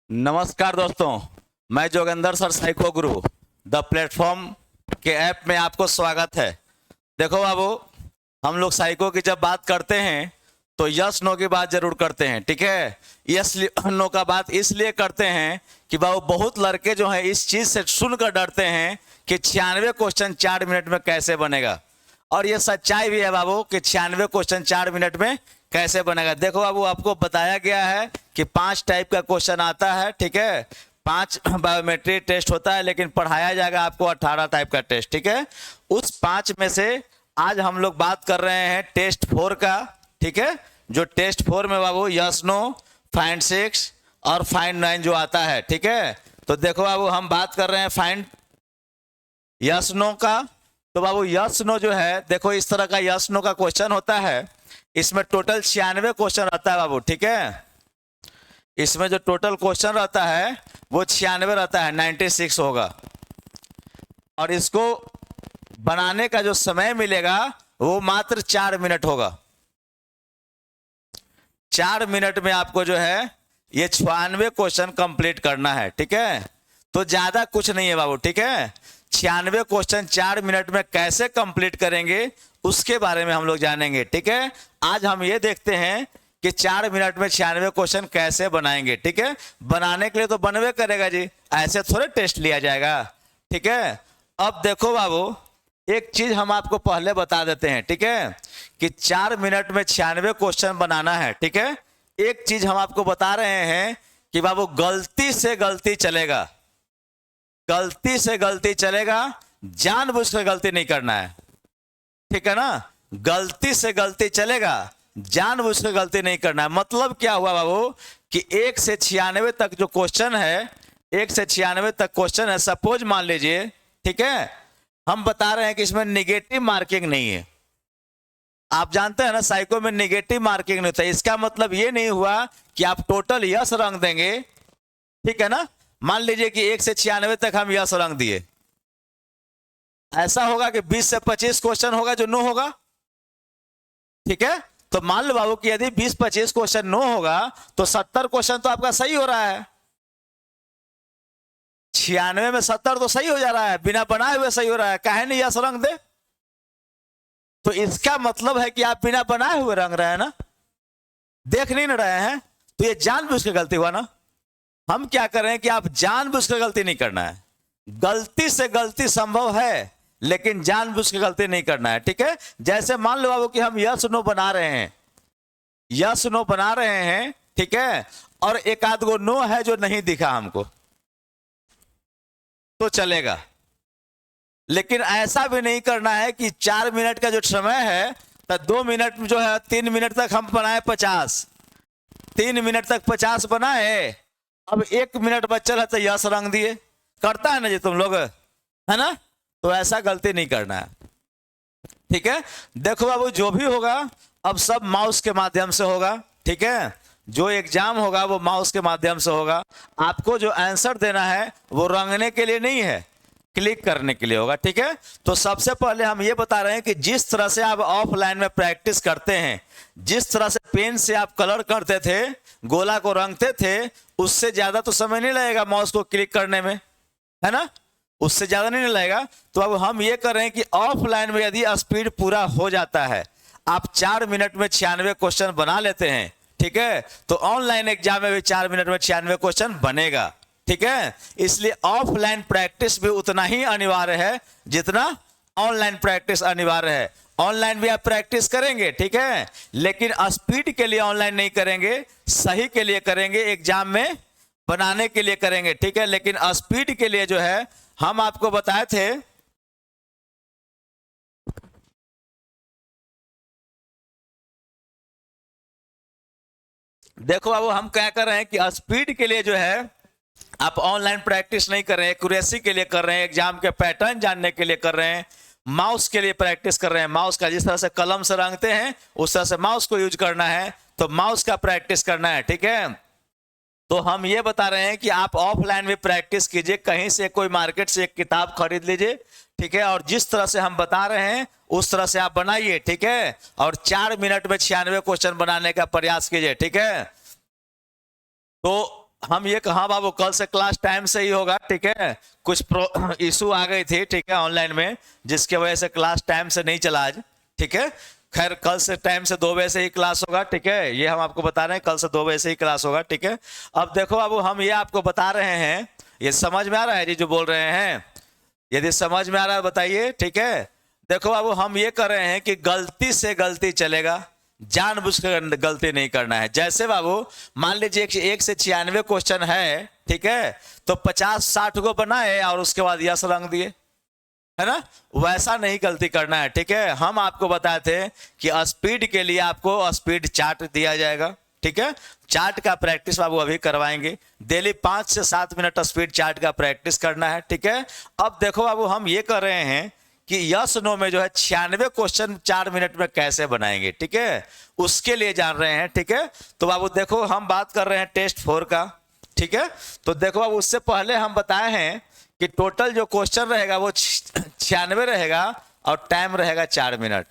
नमस्कार दोस्तों, मैं Jogendra sir psycho Guru the platform के ऐप में आपको स्वागत है। देखो बाबू, हम लोग साइको की जब बात करते हैं तो यस नो की बात जरूर करते हैं, ठीक है। यस नो का बात इसलिए करते हैं कि बाबू बहुत लड़के जो हैं इस चीज से सुनकर डरते हैं कि 96 क्वेश्चन 4 मिनट में कैसे बनेगा। और ये सच्चाई भी है बाबू कि 96 क्वेश्चन 4 मिनट में कैसे बनेगा। देखो बाबू, आपको बताया गया है कि 5 टाइप का क्वेश्चन आता है, ठीक है। 5 बायोमेट्रिक टेस्ट होता है, लेकिन पढ़ाया जाएगा आपको 18 टाइप का टेस्ट, ठीक है। उस 5 में से आज हम लोग बात कर रहे हैं टेस्ट 4 का, ठीक है। जो टेस्ट 4 में बाबू यस नो, फाइंड 6 और फाइंड 9 जो आता है, ठीक है। तो देखो बाबू, हम बात कर रहे हैं फाइंड यस नो का। तो बाबू यस नो जो है, देखो इस तरह का यस नो का क्वेश्चन होता है। इसमें टोटल 96 क्वेश्चन रहता है बाबू, ठीक है। इसमें जो टोटल क्वेश्चन रहता है वो 96 रहता है, 96 होगा। और इसको बनाने का जो समय मिलेगा वो मात्र 4 मिनट होगा। 4 मिनट में आपको जो है ये 96 क्वेश्चन कंप्लीट करना है, ठीक है। तो ज्यादा कुछ नहीं है बाबू, ठीक है। 96 क्वेश्चन 4 मिनट में कैसे कंप्लीट करेंगे उसके बारे में हम लोग जानेंगे, ठीक है। आज हम ये देखते हैं कि 4 मिनट में 96 क्वेश्चन कैसे बनाएंगे, ठीक है। बनाने के लिए तो बनवे करेगा जी, ऐसे थोड़े टेस्ट लिया जाएगा, ठीक है। अब देखो बाबू, एक चीज हम आपको पहले बता देते हैं, ठीक है, कि 4 मिनट में 96 क्वेश्चन बनाना है, ठीक है। एक चीज हम आपको बता रहे हैं कि बाबू गलती से गलती चलेगा, गलती से गलती चलेगा, जानबूझकर गलती नहीं करना है, ठीक है ना। गलती से गलती चलेगा, जानबूझकर गलती नहीं करना है। मतलब क्या हुआ बाबू कि 1 से 96 तक जो क्वेश्चन है, 1 से 96 तक क्वेश्चन है, सपोज मान लीजिए, ठीक है। हम बता रहे हैं कि इसमें निगेटिव मार्किंग नहीं है। आप जानते हैं ना साइको में निगेटिव मार्किंग नहीं होता। इसका मतलब ये नहीं हुआ कि आप टोटल यस रंग देंगे, ठीक है ना। मान लीजिए कि 1 से 96 तक हम यस रंग दिए, ऐसा होगा कि 20 से 25 क्वेश्चन होगा जो नो होगा, ठीक है। तो मान लो बाबू कि यदि 20-25 क्वेश्चन नो होगा तो 70 क्वेश्चन तो आपका सही हो रहा है। 96 में 70 तो सही हो जा रहा है, बिना बनाए हुए सही हो रहा है, काहे नहीं यस रंग दे। तो इसका मतलब है कि आप बिना बनाए हुए रंग रहे हैं ना, देख नहीं ना रहे हैं, तो ये जानबूझ के गलती हुआ ना। हम क्या कर रहे हैं कि आप जानबूझ के गलती नहीं करना है। गलती से गलती संभव है, लेकिन जानबूझ के गलती नहीं करना है, ठीक है। जैसे मान लो बाबू कि हम यस नो बना रहे हैं, यस नो बना रहे हैं, ठीक है, और एक आध गो नो है जो नहीं दिखा हमको, तो चलेगा। लेकिन ऐसा भी नहीं करना है कि 4 मिनट का जो समय है तो 2 मिनट जो है 3 मिनट तक हम बनाए 50, 3 मिनट तक 50 बनाए, अब 1 मिनट बचल है तो यस रंग दिए। करता है ना जी तुम लोग, है ना। तो ऐसा गलती नहीं करना है, ठीक है। देखो बाबू, जो भी होगा अब सब माउस के माध्यम से होगा, ठीक है। जो एग्जाम होगा वो माउस के माध्यम से होगा। आपको जो आंसर देना है वो रंगने के लिए नहीं है, क्लिक करने के लिए होगा, ठीक है। तो सबसे पहले हम ये बता रहे हैं कि जिस तरह से आप ऑफलाइन में प्रैक्टिस करते हैं, जिस तरह से पेन से आप कलर करते थे, गोला को रंगते थे, उससे ज्यादा तो समय नहीं लगेगा माउस को क्लिक करने में, है ना। उससे ज्यादा नहीं लगेगा। तो अब हम ये कर रहे हैं कि ऑफलाइन में यदि स्पीड पूरा हो जाता है, आप 4 मिनट में 96 क्वेश्चन बना लेते हैं, ठीक है, तो ऑनलाइन एग्जाम में भी 4 मिनट में 96 क्वेश्चन बनेगा, ठीक है। इसलिए ऑफलाइन प्रैक्टिस भी उतना ही अनिवार्य है जितना ऑनलाइन प्रैक्टिस अनिवार्य है। ऑनलाइन भी आप प्रैक्टिस करेंगे, ठीक है, लेकिन स्पीड के लिए ऑनलाइन नहीं करेंगे, सही के लिए करेंगे, एग्जाम में बनाने के लिए करेंगे, ठीक है। लेकिन स्पीड के लिए जो है हम आपको बताए थे, देखो बाबू हम क्या कर रहे हैं कि स्पीड के लिए जो है आप ऑनलाइन प्रैक्टिस नहीं कर रहे हैं, एक्यूरेसी के लिए कर रहे हैं, एग्जाम के पैटर्न जानने के लिए कर रहे हैं, माउस के लिए प्रैक्टिस कर रहे हैं। माउस का जिस तरह से कलम से रंगते हैं उस तरह से माउस को यूज करना है, तो माउस का प्रैक्टिस करना है, ठीक है। तो हम ये बता रहे हैं कि आप ऑफलाइन में प्रैक्टिस कीजिए, कहीं से कोई मार्केट से एक किताब खरीद लीजिए, ठीक है, और जिस तरह से हम बता रहे हैं उस तरह से आप बनाइए, ठीक है। और 4 मिनट में 96 क्वेश्चन बनाने का प्रयास कीजिए, ठीक है। तो हम ये कहा बाबू कल से क्लास टाइम से ही होगा, ठीक है। कुछ इशू आ गई थी, ठीक है, ऑनलाइन में, जिसके वजह से क्लास टाइम से नहीं चला आज, ठीक है। खैर कल से टाइम से 2 बजे से ही क्लास होगा, ठीक है। ये हम आपको बता रहे हैं कल से 2 बजे से ही क्लास होगा, ठीक है। अब देखो बाबू हम ये आपको बता रहे हैं, ये समझ में आ रहा है जी जो बोल रहे हैं? यदि समझ में आ रहा है बताइए, ठीक है। देखो बाबू हम ये कर रहे हैं कि गलती से गलती चलेगा, जानबूझकर गलती नहीं करना है। जैसे बाबू मान लीजिए 1 से 96 क्वेश्चन है, ठीक है, तो 50-60 को बनाए और उसके बाद यस रंग दिए, है ना। वैसा नहीं गलती करना है, ठीक है। हम आपको बताए थे कि स्पीड के लिए आपको स्पीड चार्ट दिया जाएगा, ठीक है। चार्ट का प्रैक्टिस बाबू अभी करवाएंगे, डेली 5 से 7 मिनट स्पीड चार्ट का प्रैक्टिस करना है, ठीक है। अब देखो बाबू हम ये कर रहे हैं कि यस नो में जो है 96 क्वेश्चन 4 मिनट में कैसे बनाएंगे, ठीक है, उसके लिए जान रहे हैं, ठीक है। तो बाबू देखो हम बात कर रहे हैं टेस्ट 4 का, ठीक है। तो देखो बाबू उससे पहले हम बताए हैं कि टोटल जो क्वेश्चन रहेगा वो 96 रहेगा और टाइम रहेगा 4 मिनट।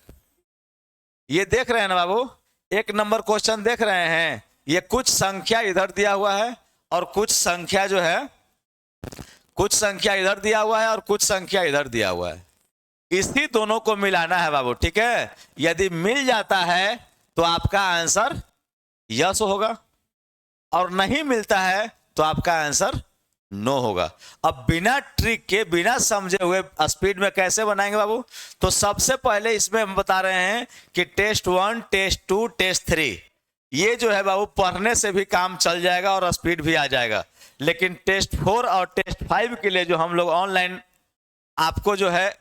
ये देख रहे हैं ना बाबू, 1 नंबर क्वेश्चन देख रहे हैं, ये कुछ संख्या इधर दिया हुआ है और कुछ संख्या जो है, कुछ संख्या इधर दिया हुआ है और कुछ संख्या इधर दिया हुआ है। इसी दोनों को मिलाना है बाबू, ठीक है। यदि मिल जाता है तो आपका आंसर यस होगा और नहीं मिलता है तो आपका आंसर नो होगा। अब बिना ट्रिक के, बिना समझे हुए स्पीड में कैसे बनाएंगे बाबू? तो सबसे पहले इसमें हम बता रहे हैं कि टेस्ट 1, टेस्ट 2, टेस्ट 3 ये जो है बाबू पढ़ने से भी काम चल जाएगा और स्पीड भी आ जाएगा। लेकिन टेस्ट 4 और टेस्ट 5 के लिए जो हम लोग ऑनलाइन आपको जो है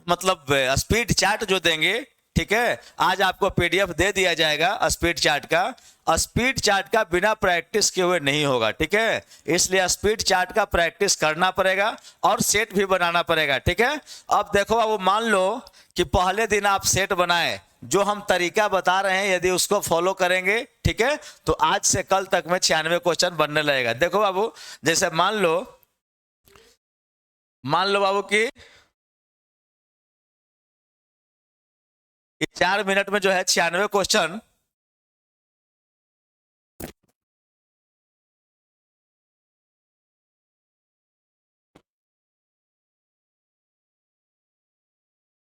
मतलब स्पीड चार्ट जो देंगे, ठीक है, आज आपको पीडीएफ दे दिया जाएगा स्पीड चार्ट का। स्पीड चार्ट का बिना प्रैक्टिस किए हुए नहीं होगा, ठीक है। इसलिए स्पीड चार्ट का प्रैक्टिस करना पड़ेगा और सेट भी बनाना पड़ेगा, ठीक है। अब देखो अब मान लो कि पहले दिन आप सेट बनाए, जो हम तरीका बता रहे हैं यदि उसको फॉलो करेंगे, ठीक है, तो आज से कल तक में 96 क्वेश्चन बनने लगेगा। देखो बाबू जैसे मान लो बाबू कि 4 मिनट में जो है 96 क्वेश्चन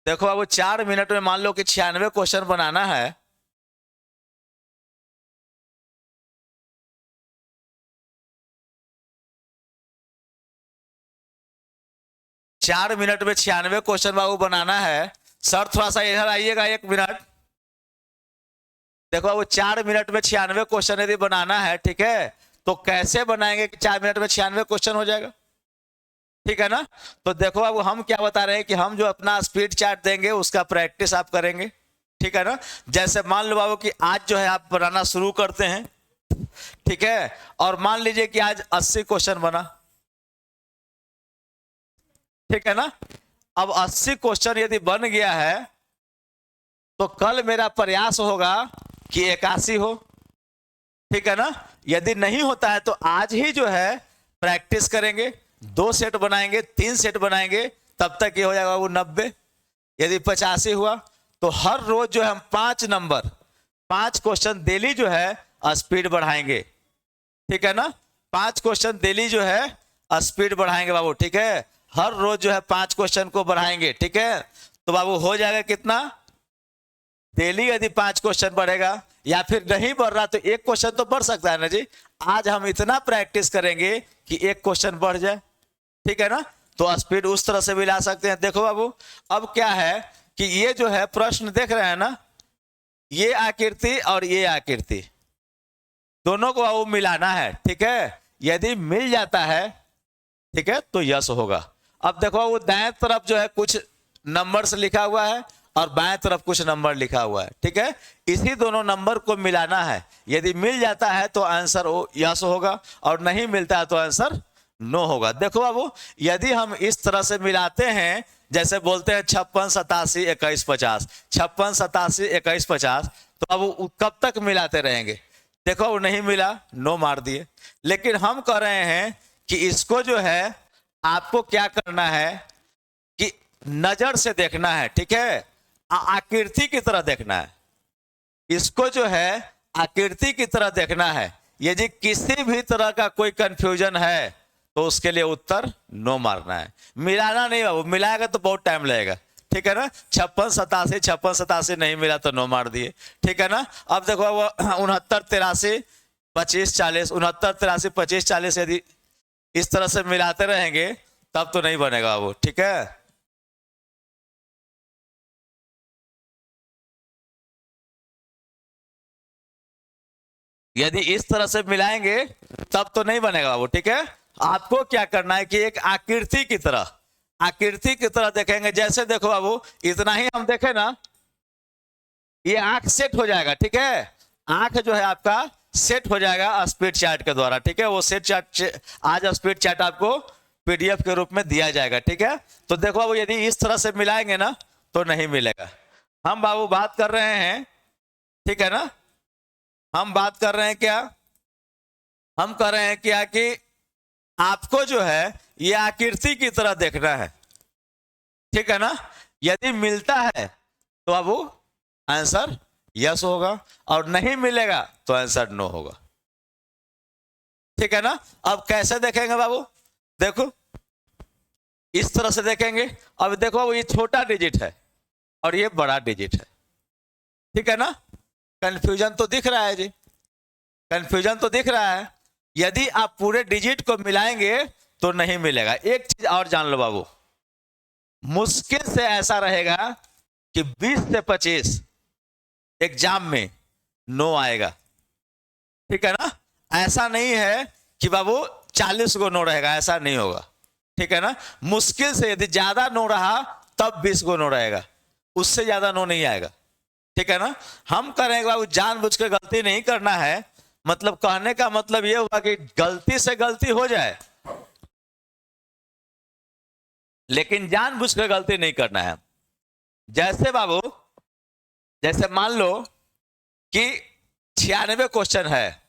देखो बाबू 4 मिनट में मान लो कि 96 क्वेश्चन बनाना है, चार मिनट में 96 क्वेश्चन बाबू बनाना है। सर थोड़ा सा इधर आइएगा 1 मिनट। देखो बाबू 4 मिनट में 96 क्वेश्चन यदि बनाना है, ठीक है, तो कैसे बनाएंगे कि 4 मिनट में 96 क्वेश्चन हो जाएगा, ठीक है ना। तो देखो बाबू हम क्या बता रहे हैं कि हम जो अपना स्पीड चार्ट देंगे उसका प्रैक्टिस आप करेंगे, ठीक है ना। जैसे मान लो बाबू कि आज जो है आप बनाना शुरू करते हैं, ठीक है, और मान लीजिए कि आज 80 क्वेश्चन बना, ठीक है ना। अब 80 क्वेश्चन यदि बन गया है तो कल मेरा प्रयास होगा कि 81 हो, ठीक है ना। यदि नहीं होता है तो आज ही जो है प्रैक्टिस करेंगे, 2 सेट बनाएंगे, 3 सेट बनाएंगे, तब तक ये हो जाएगा वो 90। यदि 85 हुआ तो हर रोज जो है हम 5 क्वेश्चन डेली जो है स्पीड बढ़ाएंगे, ठीक है ना। 5 क्वेश्चन डेली जो है स्पीड बढ़ाएंगे बाबू, ठीक है। हर रोज जो है 5 क्वेश्चन को बढ़ाएंगे, ठीक है। तो बाबू हो जाएगा कितना डेली? यदि 5 क्वेश्चन बढ़ेगा या फिर नहीं बढ़ रहा तो 1 क्वेश्चन तो बढ़ सकता है ना जी। आज हम इतना प्रैक्टिस करेंगे कि 1 क्वेश्चन बढ़ जाए, ठीक है ना। तो स्पीड उस तरह से भी ला सकते हैं। देखो बाबू अब क्या है कि ये जो है प्रश्न देख रहे हैं ना, ये आकृति और ये आकृति दोनों को बाबू मिलाना है, ठीक है। यदि मिल जाता है, ठीक है, तो यस होगा। अब देखो वो दाएं तरफ जो है कुछ नंबर से लिखा हुआ है और बाएं तरफ कुछ नंबर लिखा हुआ है, ठीक है। इसी दोनों नंबर को मिलाना है। यदि मिल जाता है तो आंसर यस होगा और नहीं मिलता है तो आंसर नो होगा। देखो बाबू यदि हम इस तरह से मिलाते हैं, जैसे बोलते हैं 56 87 21 50, 56 87 21 50, तो अब वो कब तक मिलाते रहेंगे? देखो वो नहीं मिला, नो मार दिए। लेकिन हम कह रहे हैं कि इसको जो है आपको क्या करना है कि नजर से देखना है, ठीक है, आकृति की तरह देखना है। इसको जो है आकृति की तरह देखना है। यदि किसी भी तरह का कोई कंफ्यूजन है तो उसके लिए उत्तर नो मारना है, मिलाना नहीं बाबू, मिलाएगा तो बहुत टाइम लगेगा, ठीक है ना। 56 87 नहीं मिला तो नो मार दिए, ठीक है ना। अब देखो वो 69 83 25 40, 69 83 25 40 यदि इस तरह से मिलाते रहेंगे तब तो नहीं बनेगा बाबू, ठीक है। यदि इस तरह से मिलाएंगे तब तो नहीं बनेगा बाबू, ठीक है। आपको क्या करना है कि एक आकृति की तरह देखेंगे। जैसे देखो बाबू, इतना ही हम देखें ना, ये आंख सेट हो जाएगा, ठीक है। आंख जो है आपका सेट हो जाएगा स्पीड चार्ट के द्वारा, ठीक है। वो सेट चार्ट आज स्पीड चार्ट आपको पीडीएफ के रूप में दिया जाएगा, ठीक है। तो देखो बाबू, यदि इस तरह से मिलाएंगे ना तो नहीं मिलेगा। हम बाबू बात कर रहे हैं, ठीक है ना, हम बात कर रहे हैं क्या, हम कर रहे हैं क्या कि आपको जो है ये आकृति की तरह देखना है, ठीक है ना। यदि मिलता है तो बाबू आंसर यस होगा, और नहीं मिलेगा तो आंसर नो होगा, ठीक है ना। अब कैसे देखेंगे बाबू, देखो इस तरह से देखेंगे। अब देखो बाबू, ये छोटा डिजिट है और ये बड़ा डिजिट है, ठीक है ना। कंफ्यूजन तो दिख रहा है जी, कंफ्यूजन तो दिख रहा है। यदि आप पूरे डिजिट को मिलाएंगे तो नहीं मिलेगा। एक चीज और जान लो बाबू, मुश्किल से ऐसा रहेगा कि 20 से 25 एग्जाम में नो आएगा, ठीक है ना। ऐसा नहीं है कि बाबू 40 को नो रहेगा, ऐसा नहीं होगा, ठीक है ना। मुश्किल से यदि ज्यादा नो रहा तब 20 को नो रहेगा, उससे ज्यादा नो नहीं आएगा, ठीक है ना। हम करेंगे बाबू, जानबूझ के गलती नहीं करना है। मतलब कहने का मतलब यह हुआ कि गलती से गलती हो जाए लेकिन जानबूझ के गलती नहीं करना है। जैसे बाबू, जैसे मान लो कि 96 क्वेश्चन है,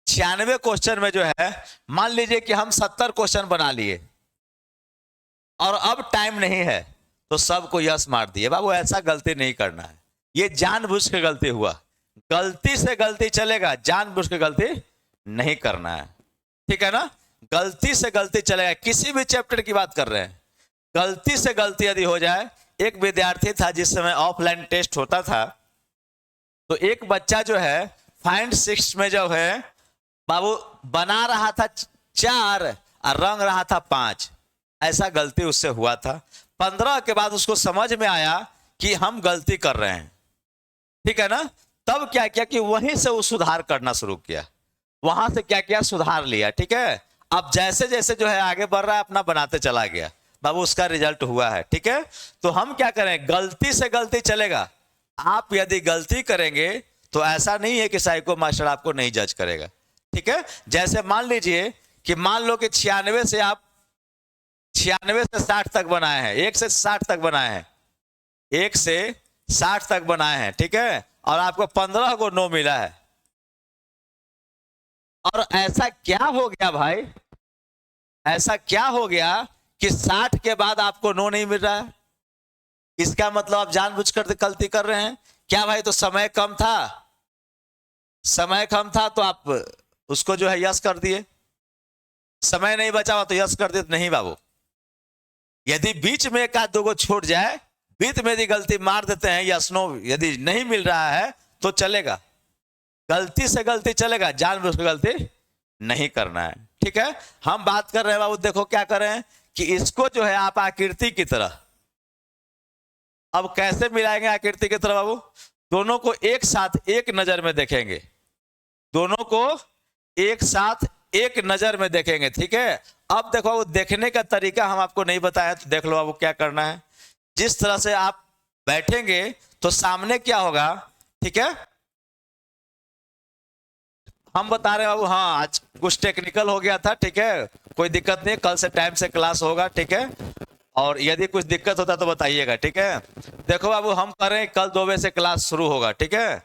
96 क्वेश्चन में जो है मान लीजिए कि हम 70 क्वेश्चन बना लिए और अब टाइम नहीं है तो सबको यस मार दिए। बाबू ऐसा गलती नहीं करना है, ये जानबूझ के गलती हुआ। गलती से गलती चलेगा, जानबूझ के गलती नहीं करना है, ठीक है ना। गलती से गलती चलेगा, किसी भी चैप्टर की बात कर रहे हैं, गलती से गलती यदि हो जाए। एक विद्यार्थी था जिस समय ऑफलाइन टेस्ट होता था, तो एक बच्चा जो है फाइंड 6 में जो है बाबू बना रहा था 4 और रंग रहा था 5, ऐसा गलती उससे हुआ था। 15 के बाद उसको समझ में आया कि हम गलती कर रहे हैं, ठीक है ना। तब क्या किया कि वहीं से वो सुधार करना शुरू किया, वहां से क्या किया, सुधार लिया, ठीक है। अब जैसे जैसे जो है आगे बढ़ रहा है अपना बनाते चला गया, बाबू उसका रिजल्ट हुआ है, ठीक है। तो हम क्या करें, गलती से गलती चलेगा। आप यदि गलती करेंगे तो ऐसा नहीं है कि साइको मास्टर आपको नहीं जज करेगा, ठीक है। जैसे मान लीजिए कि मान लो कि 96 से आप 96 से 60 तक बनाए हैं, 1 से 60 तक बनाए हैं, 1 से 60 तक बनाए हैं, ठीक है, और आपको 15 को नो मिला है। और ऐसा क्या हो गया भाई, ऐसा क्या हो गया कि 60 के बाद आपको नो नहीं मिल रहा है? इसका मतलब आप जानबूझकर गलती कर रहे हैं क्या भाई? तो समय कम था, समय कम था तो आप उसको जो है यस कर दिए, समय नहीं बचा हुआ तो यस कर दिए। नहीं बाबू, यदि बीच में एक आध दो को छूट जाए, बीच में यदि गलती मार देते हैं यस नो, यदि नहीं मिल रहा है तो चलेगा, गलती से गलती चलेगा, जानबूझकर गलती नहीं करना है, ठीक है। हम बात कर रहे हैं बाबू, देखो क्या करें कि इसको जो है आप आकृति की तरह, अब कैसे मिलाएंगे आकृति की तरह बाबू? दोनों को एक साथ एक नजर में देखेंगे, दोनों को एक साथ एक नजर में देखेंगे, ठीक है। अब देखो वो देखने का तरीका हम आपको नहीं बताया, तो देख लो बाबू क्या करना है। जिस तरह से आप बैठेंगे तो सामने क्या होगा, ठीक है। हम बता रहे हैं बाबू, हाँ आज कुछ टेक्निकल हो गया था, ठीक है, कोई दिक्कत नहीं, कल से टाइम से क्लास होगा, ठीक है। और यदि कुछ दिक्कत होता तो बताइएगा, ठीक है। देखो बाबू, हम कर रहे हैं कल 2 बजे से क्लास शुरू होगा, ठीक है।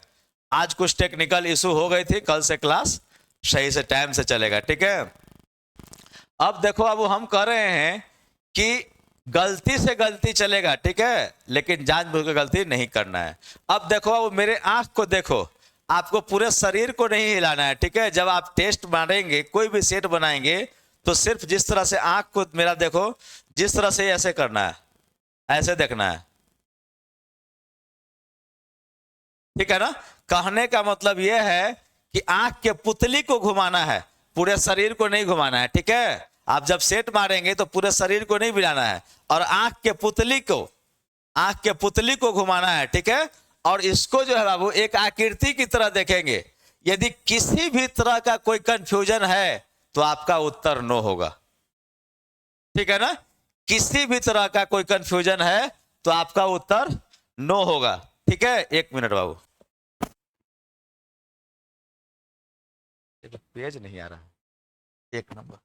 आज कुछ टेक्निकल इशू हो गई थी, कल से क्लास सही से टाइम से चलेगा, ठीक है। अब देखो बाबू, हम कर रहे हैं कि गलती से गलती चलेगा, ठीक है, लेकिन जानबूझकर गलती नहीं करना है। अब देखो बाबू, मेरे आंख को देखो, आपको पूरे शरीर को नहीं हिलाना है, ठीक है। जब आप टेस्ट मारेंगे, कोई भी सेट बनाएंगे, तो सिर्फ जिस तरह से आंख को मेरा देखो, जिस तरह से ऐसे करना है, ऐसे देखना है, ठीक है ना। कहने का मतलब यह है कि आंख के पुतली को घुमाना है, पूरे शरीर को नहीं घुमाना है, ठीक है। आप जब सेट मारेंगे तो पूरे शरीर को नहीं मिलाना है, और आंख के पुतली को घुमाना है, ठीक है। और इसको जो है बाबू एक आकृति की तरह देखेंगे। यदि किसी भी तरह का कोई कंफ्यूजन है तो आपका उत्तर नो होगा, ठीक है ना। किसी भी तरह का कोई कंफ्यूजन है तो आपका उत्तर नो होगा, ठीक है। 1 मिनट बाबू, पेज नहीं आ रहा है, 1 नंबर।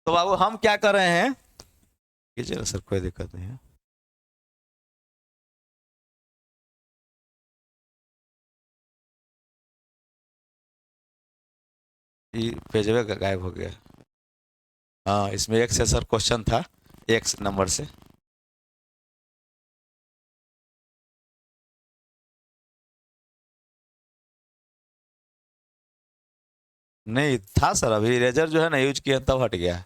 तो बाबू हम क्या कर रहे हैं, कीजिए सर, कोई दिक्कत नहीं है। ये पेज गायब हो गया। हाँ, इसमें 1 से सर क्वेश्चन था, 1 नंबर से। नहीं था सर, अभी इरेजर जो है ना यूज किया तब हट गया है।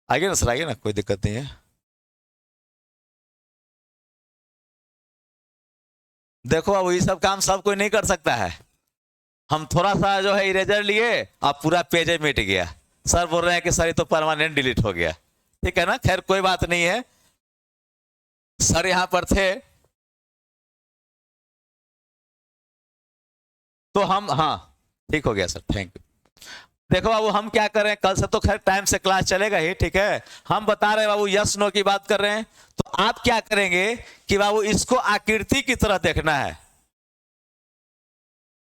आगे ना सर, आगे ना, कोई दिक्कत नहीं है। देखो अब ये सब काम सब कोई नहीं कर सकता है। हम थोड़ा सा जो है इरेजर लिए, अब पूरा पेज मिट गया। सर बोल रहे हैं कि सर ये तो परमानेंट डिलीट हो गया, ठीक है ना। खैर कोई बात नहीं है, सर यहां पर थे तो हम, हाँ ठीक हो गया सर, थैंक यू। देखो बाबू हम क्या कर रहे हैं, कल से तो खैर टाइम से क्लास चलेगा ही, ठीक है। हम बता रहे हैं बाबू, यस नो की बात कर रहे हैं। तो आप क्या करेंगे कि बाबू इसको आकृति की तरह देखना है,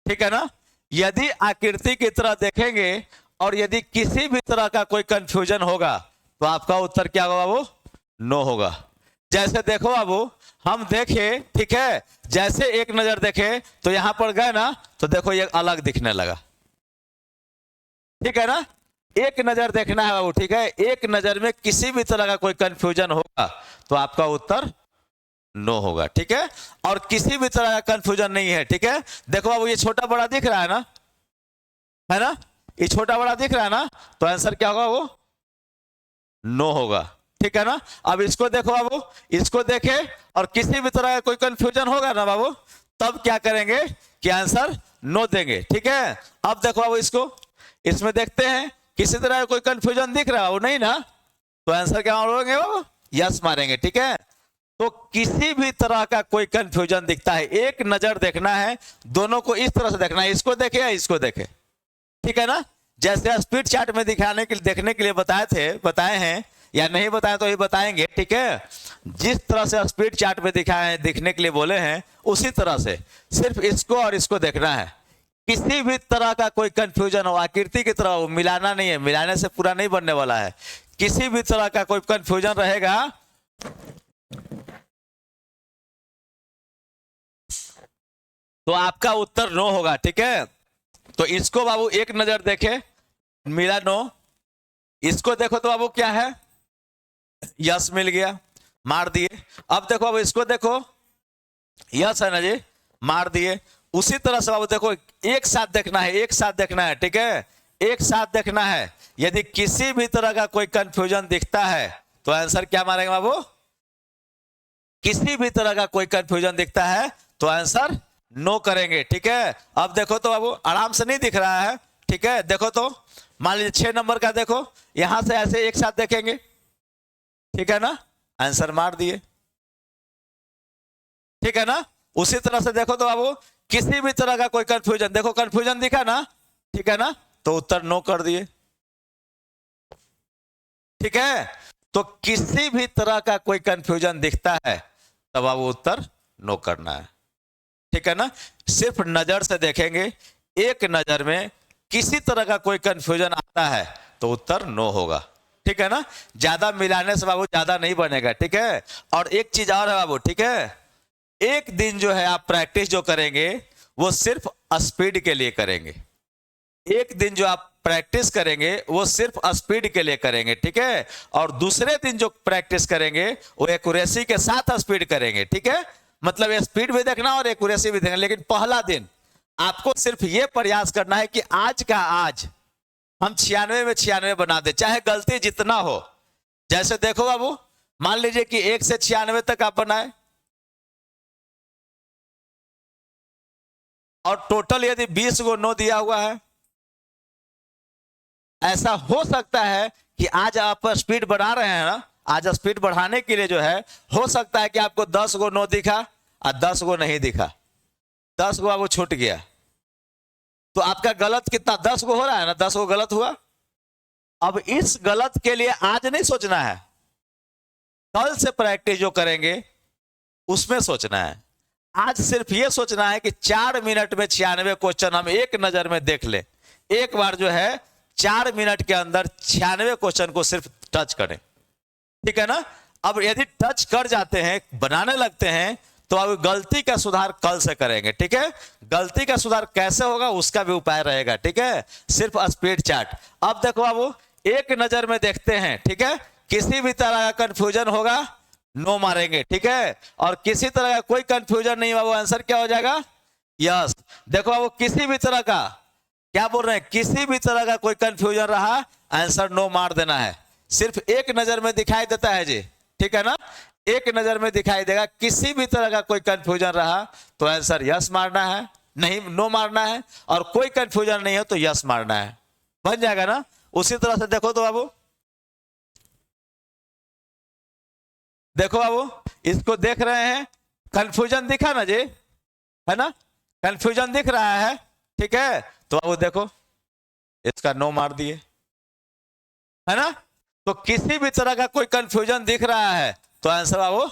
ठीक है ना। यदि आकृति की तरह देखेंगे और यदि किसी भी तरह का कोई कंफ्यूजन होगा तो आपका उत्तर क्या होगा बाबू, नो होगा। जैसे देखो बाबू, हम देखे, ठीक है, जैसे एक नजर देखे तो यहां पर गए ना, तो देखो ये अलग दिखने लगा, ठीक है ना। एक नजर देखना है बाबू, ठीक है। एक नजर में किसी भी तरह का कोई कंफ्यूजन होगा तो आपका उत्तर नो होगा, ठीक है। और किसी भी तरह का कंफ्यूजन नहीं है, ठीक है। देखो बाबू ये छोटा बड़ा दिख रहा है ना, ये छोटा बड़ा दिख रहा है ना, तो आंसर क्या होगा, वो नो होगा, ठीक है ना। अब इसको देखो बाबू, इसको देखे और किसी भी तरह का कोई कंफ्यूजन होगा ना बाबू, तब क्या करेंगे कि आंसर नो देंगे, ठीक है। अब देखो बाबू इसको, इसमें देखते हैं किसी तरह का कोई कंफ्यूजन दिख रहा है वो, नहीं ना, तो आंसर क्या मारेंगे बाबू, यस मारेंगे, ठीक है। तो किसी भी तरह का कोई कंफ्यूजन दिखता है, एक नजर देखना है, दोनों को इस तरह से देखना है, इसको देखे या इसको देखे, ठीक है ना। जैसे स्पीड चार्ट में दिखाने के लिए, देखने के लिए बताए हैं या नहीं बताए तो ये बताएंगे, ठीक है। जिस तरह से स्पीड चार्ट में दिखाए हैं, दिखने के लिए बोले हैं, उसी तरह से सिर्फ इसको और इसको देखना है। किसी भी तरह का कोई कंफ्यूजन हो, आकृति की तरह हो, मिलाना नहीं है, मिलाने से पूरा नहीं बनने वाला है। किसी भी तरह का कोई कंफ्यूजन रहेगा तो आपका उत्तर नो होगा, ठीक है। तो इसको बाबू एक नजर देखे, मिला नो, इसको देखो तो बाबू क्या है, यस मिल गया, मार दिए। अब देखो बाबू इसको देखो, यस है ना जी, मार दिए। उसी तरह से बाबू देखो, एक साथ देखना है, एक साथ देखना है, ठीक है, एक साथ देखना है। यदि किसी भी तरह का कोई कंफ्यूजन दिखता है तो आंसर क्या मारेंगे बाबू, किसी भी तरह का कोई कंफ्यूजन दिखता है तो आंसर नो करेंगे, ठीक है। अब देखो तो बाबू आराम से नहीं दिख रहा है, ठीक है। देखो तो मान लीजिए 6 नंबर का देखो, यहां से ऐसे एक साथ देखेंगे, ठीक है ना, आंसर मार दिए, ठीक है ना। उसी तरह से देखो तो बाबू किसी भी तरह का कोई कंफ्यूजन, देखो कंफ्यूजन दिखा ना, ठीक है ना, तो उत्तर नो कर दिए, ठीक है। तो किसी भी तरह का कोई कंफ्यूजन दिखता है तब बाबू उत्तर नो करना है, ठीक है ना। सिर्फ नजर से देखेंगे, एक नजर में किसी तरह का कोई कंफ्यूजन आता है तो उत्तर नो होगा, ठीक है ना। ज्यादा मिलाने से बाबू ज्यादा नहीं बनेगा, ठीक है। और एक चीज और है बाबू, ठीक है, एक दिन जो है आप प्रैक्टिस जो करेंगे वो सिर्फ स्पीड के लिए करेंगे। एक दिन जो आप प्रैक्टिस करेंगे वो सिर्फ स्पीड के लिए करेंगे, ठीक है, और दूसरे दिन जो प्रैक्टिस करेंगे वो एक्यूरेसी के साथ स्पीड करेंगे, ठीक है। मतलब स्पीड भी देखना और एक्यूरेसी भी देखना, लेकिन पहला दिन आपको सिर्फ ये प्रयास करना है कि आज का आज हम 96 में 96 बना दे, चाहे गलती जितना हो। जैसे देखो बाबू, मान लीजिए कि 1 से 96 तक आप बनाए और टोटल यदि 20 गो नो दिया हुआ है, ऐसा हो सकता है कि आज आप स्पीड बढ़ा रहे हैं ना, आज स्पीड बढ़ाने के लिए जो है हो सकता है कि आपको 10 गो नो दिखा और 10 गो नहीं दिखा, 10 गो आपको छूट गया, तो आपका गलत कितना 10 गो हो रहा है ना, 10 गो गलत हुआ। अब इस गलत के लिए आज नहीं सोचना है, कल से प्रैक्टिस जो करेंगे उसमें सोचना है। आज सिर्फ ये सोचना है कि 4 मिनट में 96 क्वेश्चन हम एक नजर में देख ले, एक बार जो है 4 मिनट के अंदर 96 क्वेश्चन को सिर्फ टच करें, ठीक है ना। अब यदि टच कर जाते हैं, बनाने लगते हैं, तो अब गलती का सुधार कल से करेंगे, ठीक है। गलती का सुधार कैसे होगा उसका भी उपाय रहेगा, ठीक है, सिर्फ स्पीड चार्ट। अब देखो बाबू, एक नजर में देखते हैं, ठीक है, किसी भी तरह का कंफ्यूजन होगा नो मारेंगे, ठीक है, और किसी तरह का कोई कंफ्यूजन नहीं हुआ वो आंसर क्या हो जाएगा, यस। देखो बाबू, किसी भी तरह का, क्या बोल रहे हैं, किसी भी तरह का कोई कंफ्यूजन रहा आंसर नो मार देना है, सिर्फ एक नजर में दिखाई देता है जी, ठीक है ना, एक नजर में दिखाई देगा। किसी भी तरह का कोई कंफ्यूजन रहा तो आंसर यस मारना है, नहीं नो मारना है, और कोई कंफ्यूजन नहीं हो तो यस मारना है, बन जाएगा ना। उसी तरह से देखो तो बाबू, देखो बाबू, इसको देख रहे हैं, कंफ्यूजन दिखा ना जी, है ना, कंफ्यूजन दिख रहा है, ठीक है, तो बाबू देखो इसका नो मार दिए, है ना। तो किसी भी तरह का कोई कंफ्यूजन दिख रहा है तो आंसर बाबू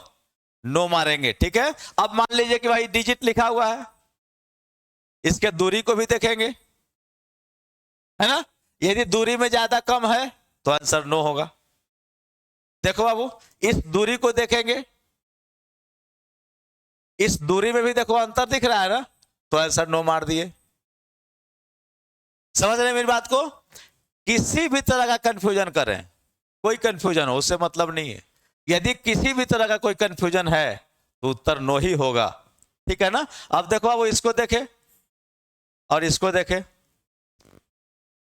नो मारेंगे, ठीक है। अब मान लीजिए कि भाई डिजिट लिखा हुआ है, इसके दूरी को भी देखेंगे, है ना, यदि दूरी में ज्यादा कम है तो आंसर नो होगा। देखो बाबू, इस दूरी को देखेंगे, इस दूरी में भी देखो अंतर दिख रहा है ना, तो आंसर नो मार दिए। समझ रहे मेरी बात को, किसी भी तरह का कंफ्यूजन करें, कोई कंफ्यूजन हो उससे मतलब नहीं है, यदि किसी भी तरह का कोई कंफ्यूजन है तो उत्तर नो ही होगा, ठीक है ना। अब देखो बाबू, इसको देखे और इसको देखे,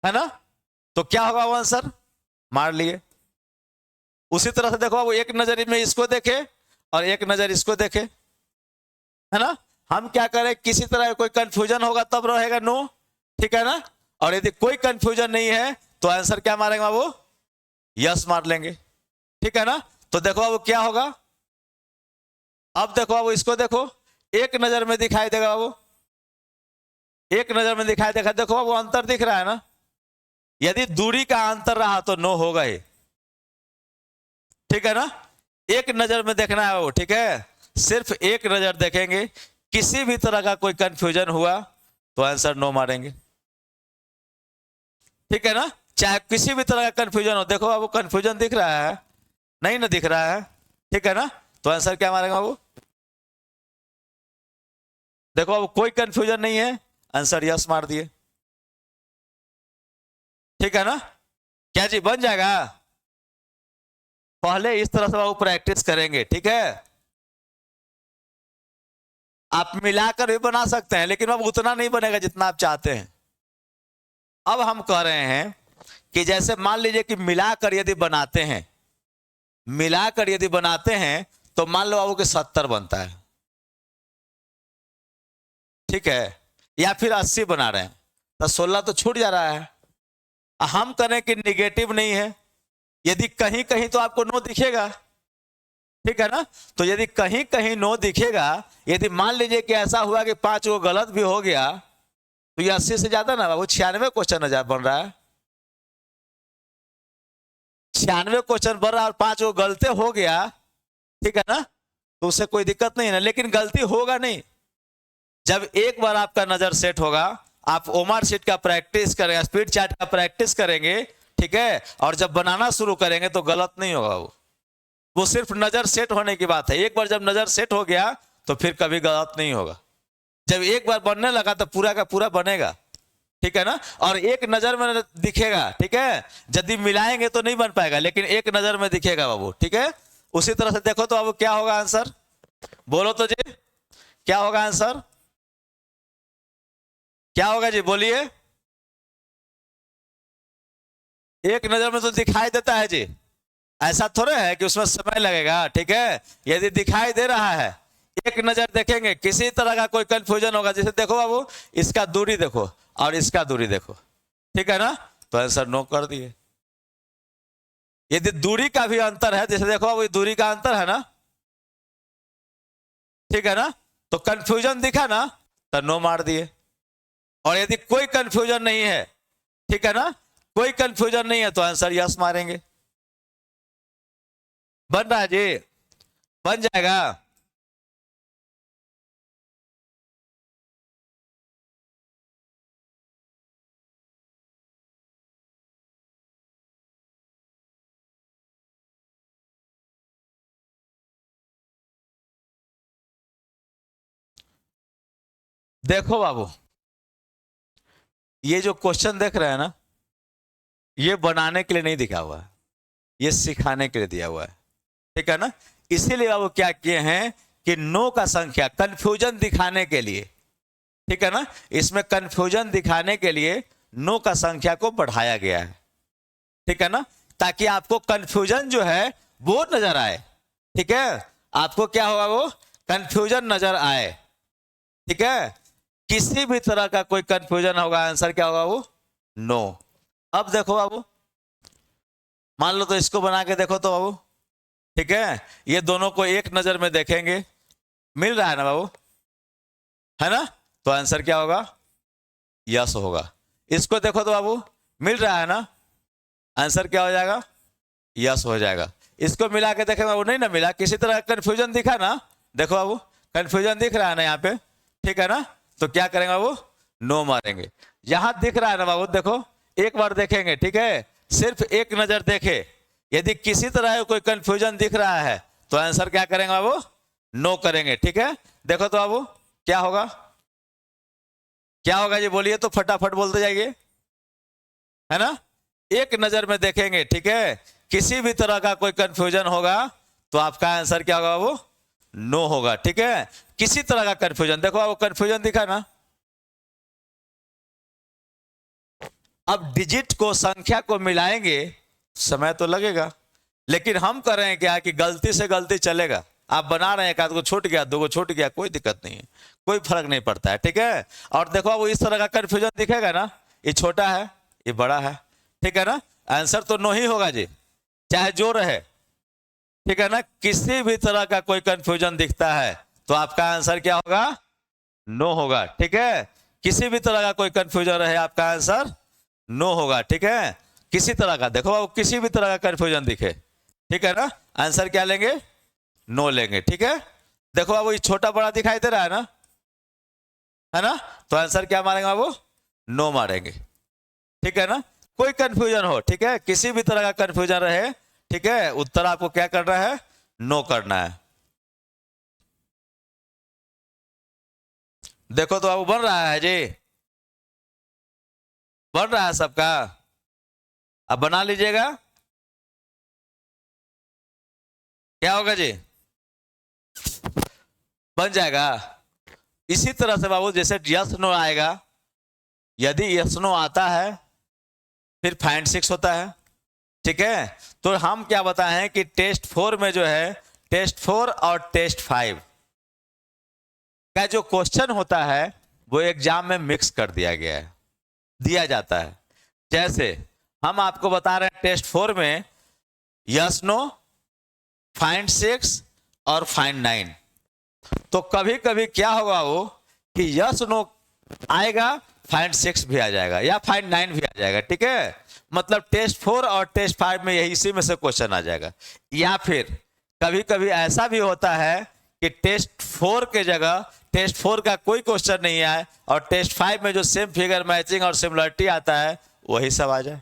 है ना, तो क्या होगा वो आंसर मार लिए। उसी तरह से देखो बाबू, एक नजर में इसको देखे और एक नजर इसको देखे, है ना, हम क्या करें, किसी तरह कोई कंफ्यूजन होगा तब रहेगा नो, ठीक है ना, और यदि कोई कंफ्यूजन नहीं है तो आंसर क्या मारेंगे बाबू, यस मार लेंगे, ठीक है ना। तो देखो बाबू क्या होगा, अब देखो बाबू, इसको देखो, एक नजर में दिखाई देगा बाबू, एक नजर में दिखाई देगा, देखो बाबू अंतर दिख रहा है ना, यदि दूरी का अंतर रहा तो नो होगा ही, ठीक है ना। एक नजर में देखना है वो, ठीक है, सिर्फ एक नजर देखेंगे, किसी भी तरह का कोई कंफ्यूजन हुआ तो आंसर नो मारेंगे, ठीक है ना, चाहे किसी भी तरह का कंफ्यूजन हो। देखो बाबू, कंफ्यूजन दिख रहा है, नहीं ना दिख रहा है, ठीक है ना, तो आंसर क्या मारेंगे बाबू, देखो बाबू कोई कंफ्यूजन नहीं है, आंसर यस मार दिए, ठीक है ना। क्या जी बन जाएगा, पहले इस तरह से बाबू प्रैक्टिस करेंगे, ठीक है। आप मिलाकर भी बना सकते हैं, लेकिन अब उतना नहीं बनेगा जितना आप चाहते हैं। अब हम कह रहे हैं कि जैसे मान लीजिए कि मिलाकर यदि बनाते हैं, मिलाकर यदि बनाते हैं तो मान लो बाबू कि 70 बनता है, ठीक है, या फिर 80 बना रहे हैं तो 16 तो छूट जा रहा है। हम करें कि निगेटिव नहीं है, यदि कहीं कहीं तो आपको नो दिखेगा, ठीक है ना, तो यदि कहीं कहीं नो दिखेगा, यदि मान लीजिए कि ऐसा हुआ कि 5 को गलत भी हो गया तो ये 80 से ज्यादा ना बाबू 96 क्वेश्चन बन रहा है, 96 क्वेश्चन बन रहा है और 5 को गलती हो गया, ठीक है ना, तो उससे कोई दिक्कत नहीं है ना, लेकिन गलती होगा नहीं। जब एक बार आपका नजर सेट होगा, आप ओमार शीट का प्रैक्टिस करेंगे, स्पीड चार्ट का प्रैक्टिस करेंगे, ठीक है, और जब बनाना शुरू करेंगे तो गलत नहीं होगा, वो सिर्फ नजर सेट होने की बात है। एक बार जब नजर सेट हो गया तो फिर कभी गलत नहीं होगा, जब एक बार बनने लगा तो पूरा का पूरा बनेगा, ठीक है ना, और एक नजर में दिखेगा, ठीक है, यदि मिलाएंगे तो नहीं बन पाएगा, लेकिन एक नजर में दिखेगा बाबू, ठीक है। उसी तरह से देखो तो अब क्या होगा आंसर, बोलो तो जी, क्या होगा आंसर, क्या होगा जी, बोलिए। एक नजर में तो दिखाई देता है जी, ऐसा थोड़ा है कि उसमें समय लगेगा, ठीक है। यदि दिखाई दे रहा है, एक नजर देखेंगे, किसी तरह का कोई कंफ्यूजन होगा, जैसे देखो बाबू, इसका दूरी देखो और इसका दूरी देखो, ठीक है ना, तो आंसर नो कर दिए। यदि दूरी का भी अंतर है, जैसे देखो बाबू, दूरी का अंतर है ना, ठीक है ना, तो कंफ्यूजन दिखा ना, तो नो मार दिए। और यदि कोई कंफ्यूजन नहीं है, ठीक है ना, कोई कंफ्यूजन नहीं है, तो आंसर यस मारेंगे। बन रहा है जी, बन जाएगा। देखो बाबू, ये जो क्वेश्चन देख रहे हैं ना, ये बनाने के लिए नहीं दिखा हुआ है, ये सिखाने के लिए दिया हुआ है, ठीक है ना। इसीलिए बाबू क्या किए हैं कि नो का संख्या कंफ्यूजन दिखाने के लिए, ठीक है ना, इसमें कंफ्यूजन दिखाने के लिए नो का संख्या को बढ़ाया गया है, ठीक है ना, ताकि आपको कंफ्यूजन जो है वो नजर आए, ठीक है, आपको क्या होगा, वो कंफ्यूजन नजर आए, ठीक है। किसी भी तरह का कोई कंफ्यूजन होगा, आंसर क्या होगा, वो नो। अब देखो बाबू, मान लो तो इसको बना के देखो तो बाबू, ठीक है, ये दोनों को एक नजर में देखेंगे, मिल रहा है ना बाबू, है ना, तो आंसर क्या होगा, यस होगा। इसको देखो तो बाबू, मिल रहा है ना, आंसर क्या हो जाएगा, यस हो जाएगा। इसको मिला के देखें बाबू, नहीं ना मिला, किसी तरह कंफ्यूजन दिखा ना, देखो बाबू कंफ्यूजन दिख रहा है ना यहाँ पे, ठीक है ना, तो क्या करेंगे बाबू, नो मारेंगे। यहां दिख रहा है ना बाबू, देखो एक बार देखेंगे, ठीक है, सिर्फ एक नजर देखे, यदि किसी तरह कोई कंफ्यूजन दिख रहा है, तो आंसर क्या करेंगे बाबू, नो करेंगे, ठीक है। देखो तो बाबू क्या होगा, क्या होगा जी, बोलिए तो, फटाफट बोलते जाइए, है ना, एक नजर में देखेंगे, ठीक है, किसी भी तरह का कोई कंफ्यूजन होगा, तो आपका आंसर क्या होगा, वो नो होगा, ठीक है। किसी तरह का कंफ्यूजन, देखो वो कंफ्यूजन दिखा ना। अब डिजिट को, संख्या को मिलाएंगे, समय तो लगेगा, लेकिन हम कर रहे हैं क्या कि गलती से गलती चलेगा, आप बना रहे हैं, एक आध को छूट गया, दो को छूट गया, कोई दिक्कत नहीं है, कोई फर्क नहीं पड़ता है, ठीक है। और देखो वो इस तरह का कंफ्यूजन दिखेगा ना, ये छोटा है, ये बड़ा है, ठीक है ना, आंसर तो नो ही होगा जी, चाहे जो रहे, ठीक है ना। किसी भी तरह का कोई कंफ्यूजन दिखता है, तो आपका आंसर क्या होगा, नो होगा, ठीक है। किसी भी तरह का कोई कंफ्यूजन रहे, आपका आंसर नो होगा, ठीक है। किसी तरह का, देखो किसी भी तरह का कंफ्यूजन दिखे, ठीक है ना, आंसर क्या लेंगे, नो लेंगे, ठीक है। देखो बाबू ये छोटा बड़ा दिखाई दे रहा है ना, तो आंसर क्या मारेंगे बाबू, नो मारेंगे, ठीक है ना। कोई कंफ्यूजन हो, ठीक है, किसी भी तरह का कंफ्यूजन रहे, ठीक है, उत्तर आपको क्या करना है, नो करना है। देखो तो बाबू बन रहा है जी, बन रहा है सबका, अब बना लीजिएगा, क्या होगा जी, बन जाएगा। इसी तरह से बाबू जैसे यस नो आएगा, यदि यस नो आता है, फिर फाइंड 6 होता है, ठीक है। तो हम क्या बताए हैं कि टेस्ट 4 में जो है, टेस्ट 4 और टेस्ट 5 का जो क्वेश्चन होता है, वो एग्जाम में मिक्स कर दिया गया है, दिया जाता है। जैसे हम आपको बता रहे हैं टेस्ट 4 में यस नो, फाइंड 6 और फाइंड 9, तो कभी कभी क्या होगा वो कि यस नो आएगा, फाइंड 6 भी आ जाएगा, या फाइंड 9 भी आ जाएगा, ठीक है। मतलब टेस्ट 4 और टेस्ट 5 में यही इसी में से क्वेश्चन आ जाएगा। या फिर कभी कभी ऐसा भी होता है कि टेस्ट 4 के जगह टेस्ट 4 का कोई क्वेश्चन नहीं आए, और टेस्ट 5 में जो सेम फिगर मैचिंग और सिमिलरिटी आता है, वही सब आ जाए।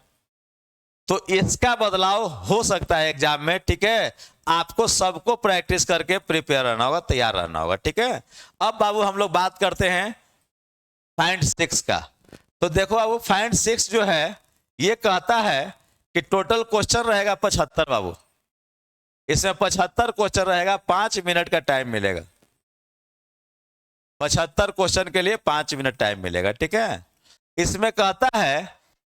तो इसका बदलाव हो सकता है एग्जाम में, ठीक है। आपको सबको प्रैक्टिस करके प्रिपेयर रहना होगा, तैयार रहना होगा, ठीक है। अब बाबू हम लोग बात करते हैं फाइंड 6 का। तो देखो बाबू फाइंड 6 जो है ये कहता है कि टोटल क्वेश्चन रहेगा 75 बाबू। इसमें 75 क्वेश्चन रहेगा, 5 मिनट का टाइम मिलेगा। 75 क्वेश्चन के लिए 5 मिनट टाइम मिलेगा, ठीक है। इसमें कहता है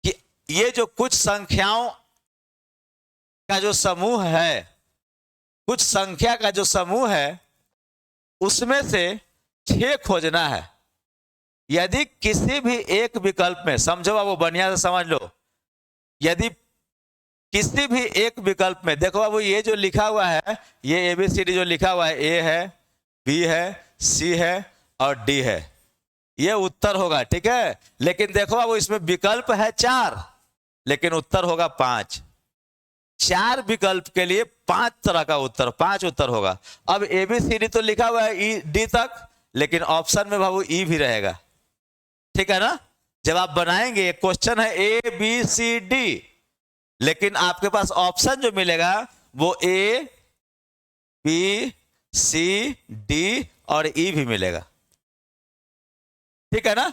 कि ये जो कुछ संख्याओं का जो समूह है, कुछ संख्या का जो समूह है उसमें से 6 खोजना है। यदि किसी भी एक विकल्प में, समझो बाबू बढ़िया से समझ लो, यदि किसी भी एक विकल्प में, देखो बाबू ये जो लिखा हुआ है, ये ABCD जो लिखा हुआ है, A है, B है, C है और D है, ये उत्तर होगा, ठीक है। लेकिन देखो बाबू इसमें विकल्प है 4 लेकिन उत्तर होगा 5। 4 विकल्प के लिए 5 तरह का उत्तर, 5 उत्तर होगा। अब ABCD तो लिखा हुआ है D तक, लेकिन ऑप्शन में बाबू E भी रहेगा, ठीक है ना। जब आप बनाएंगे, क्वेश्चन है ABCD, लेकिन आपके पास ऑप्शन जो मिलेगा वो A, B, C, D और E भी मिलेगा, ठीक है ना।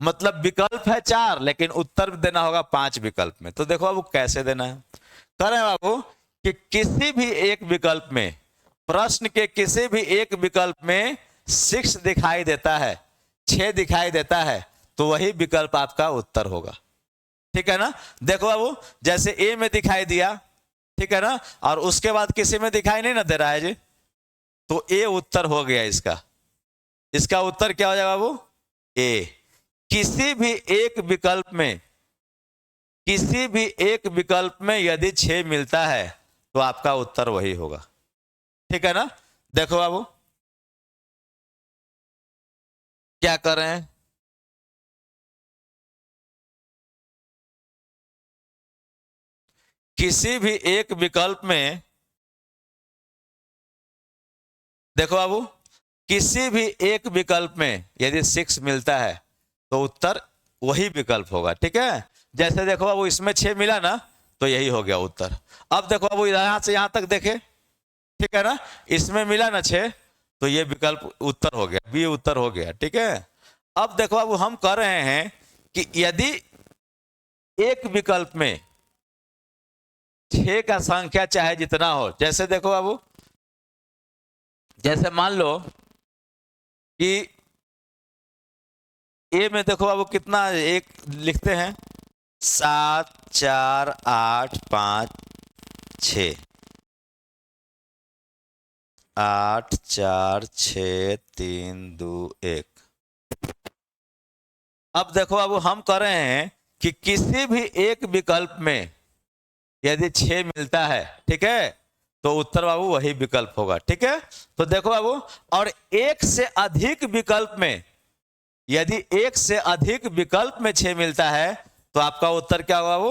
मतलब विकल्प है 4 लेकिन उत्तर देना होगा 5 विकल्प में। तो देखो बाबू कैसे देना है। कह रहे हैं बाबू कि किसी भी एक विकल्प में, प्रश्न के किसी भी एक विकल्प में 6 दिखाई देता है, 6 दिखाई देता है, तो वही विकल्प आपका उत्तर होगा, ठीक है ना। देखो बाबू जैसे A में दिखाई दिया, ठीक है ना, और उसके बाद किसी में दिखाई नहीं ना दे रहा है जी, तो A उत्तर हो गया इसका। इसका उत्तर क्या हो जाएगा बाबू? A। किसी भी एक विकल्प में, किसी भी एक विकल्प में यदि 6 मिलता है तो आपका उत्तर वही होगा, ठीक है ना। देखो बाबू क्या कर रहे हैं, किसी भी एक विकल्प में, देखो बाबू किसी भी एक विकल्प में यदि 6 मिलता है तो उत्तर वही विकल्प होगा, ठीक है। जैसे देखो बाबू इसमें 6 मिला ना, तो यही हो गया उत्तर। अब देखो बाबू यहां से यहां तक देखे, ठीक है ना, इसमें मिला ना 6, तो ये विकल्प उत्तर हो गया, B उत्तर हो गया, ठीक है। अब देखो बाबू हम कह रहे हैं कि यदि एक विकल्प में 6 का संख्या चाहे जितना हो, जैसे देखो बाबू, जैसे मान लो कि A में देखो बाबू कितना, एक लिखते हैं 7 4 8 5 6, 8 4 6 3 2 1। अब देखो बाबू हम कह रहे हैं कि किसी भी एक विकल्प में यदि 6 मिलता है, ठीक है, तो उत्तर बाबू वही विकल्प होगा, ठीक है। तो देखो बाबू, और एक से अधिक विकल्प में, यदि एक से अधिक विकल्प में 6 मिलता है तो आपका उत्तर क्या होगा? वो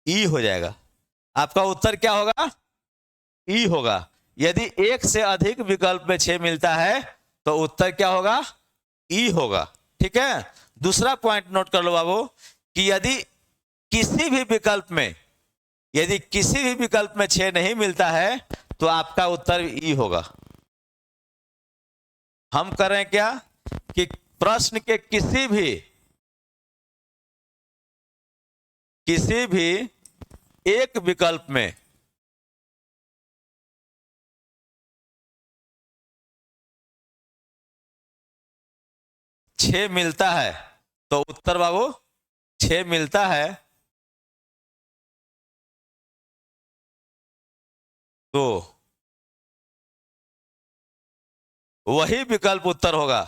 E हो जाएगा। आपका उत्तर क्या होगा? E होगा। यदि एक से अधिक विकल्प में 6 मिलता है तो उत्तर क्या होगा? E होगा, ठीक है। दूसरा पॉइंट नोट कर लो बाबू कि यदि किसी भी विकल्प में, यदि किसी भी विकल्प में 6 नहीं मिलता है तो आपका उत्तर E होगा। हम करें क्या कि प्रश्न के किसी भी एक विकल्प में छह मिलता है तो उत्तर बाबू 6 मिलता है तो वही विकल्प उत्तर होगा।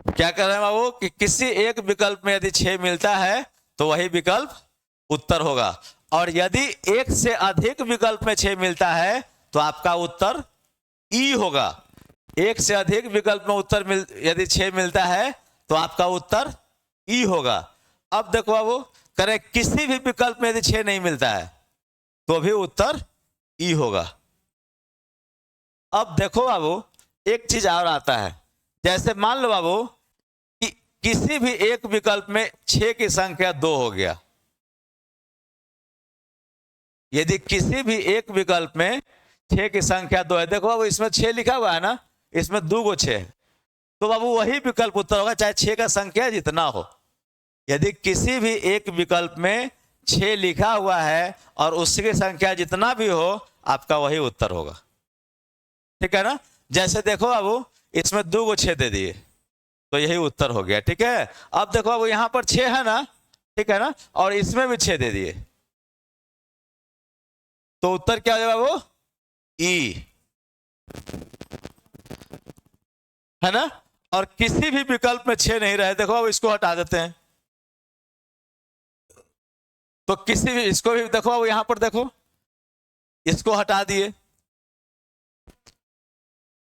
क्या कर रहे हैं बाबू कि किसी एक विकल्प में यदि 6 मिलता है तो वही विकल्प उत्तर होगा, और यदि एक से अधिक विकल्प में 6 मिलता है तो आपका उत्तर E होगा। एक से अधिक विकल्प में उत्तर यदि 6 मिलता है तो आपका उत्तर E होगा। अब देखो बाबू, करें किसी भी विकल्प में यदि 6 नहीं मिलता है तो भी उत्तर E होगा। अब देखो बाबू एक चीज और आता है, जैसे मान लो बाबू कि किसी भी एक विकल्प में 6 की संख्या 2 हो गया, यदि किसी भी एक विकल्प में 6 की संख्या 2 है, देखो अब इसमें 6 लिखा हुआ है ना, इसमें 2 को 6, तो बाबू वही विकल्प उत्तर होगा चाहे 6 का संख्या जितना हो। यदि किसी भी एक विकल्प में 6 लिखा हुआ है और उसकी संख्या जितना भी हो, आपका वही उत्तर होगा, ठीक है ना। जैसे देखो बाबू इसमें 2 को 6 दे दिए, तो यही उत्तर हो गया, ठीक है। अब देखो बाबू यहां पर 6 है ना, ठीक है ना, और इसमें भी 6 दे दिए, तो उत्तर क्या हो जाएगा बाबू, ई, है ना। और किसी भी विकल्प में 6 नहीं रहे, देखो अब इसको हटा देते हैं, तो किसी भी, इसको भी देखो अब यहां पर देखो, इसको हटा दिए,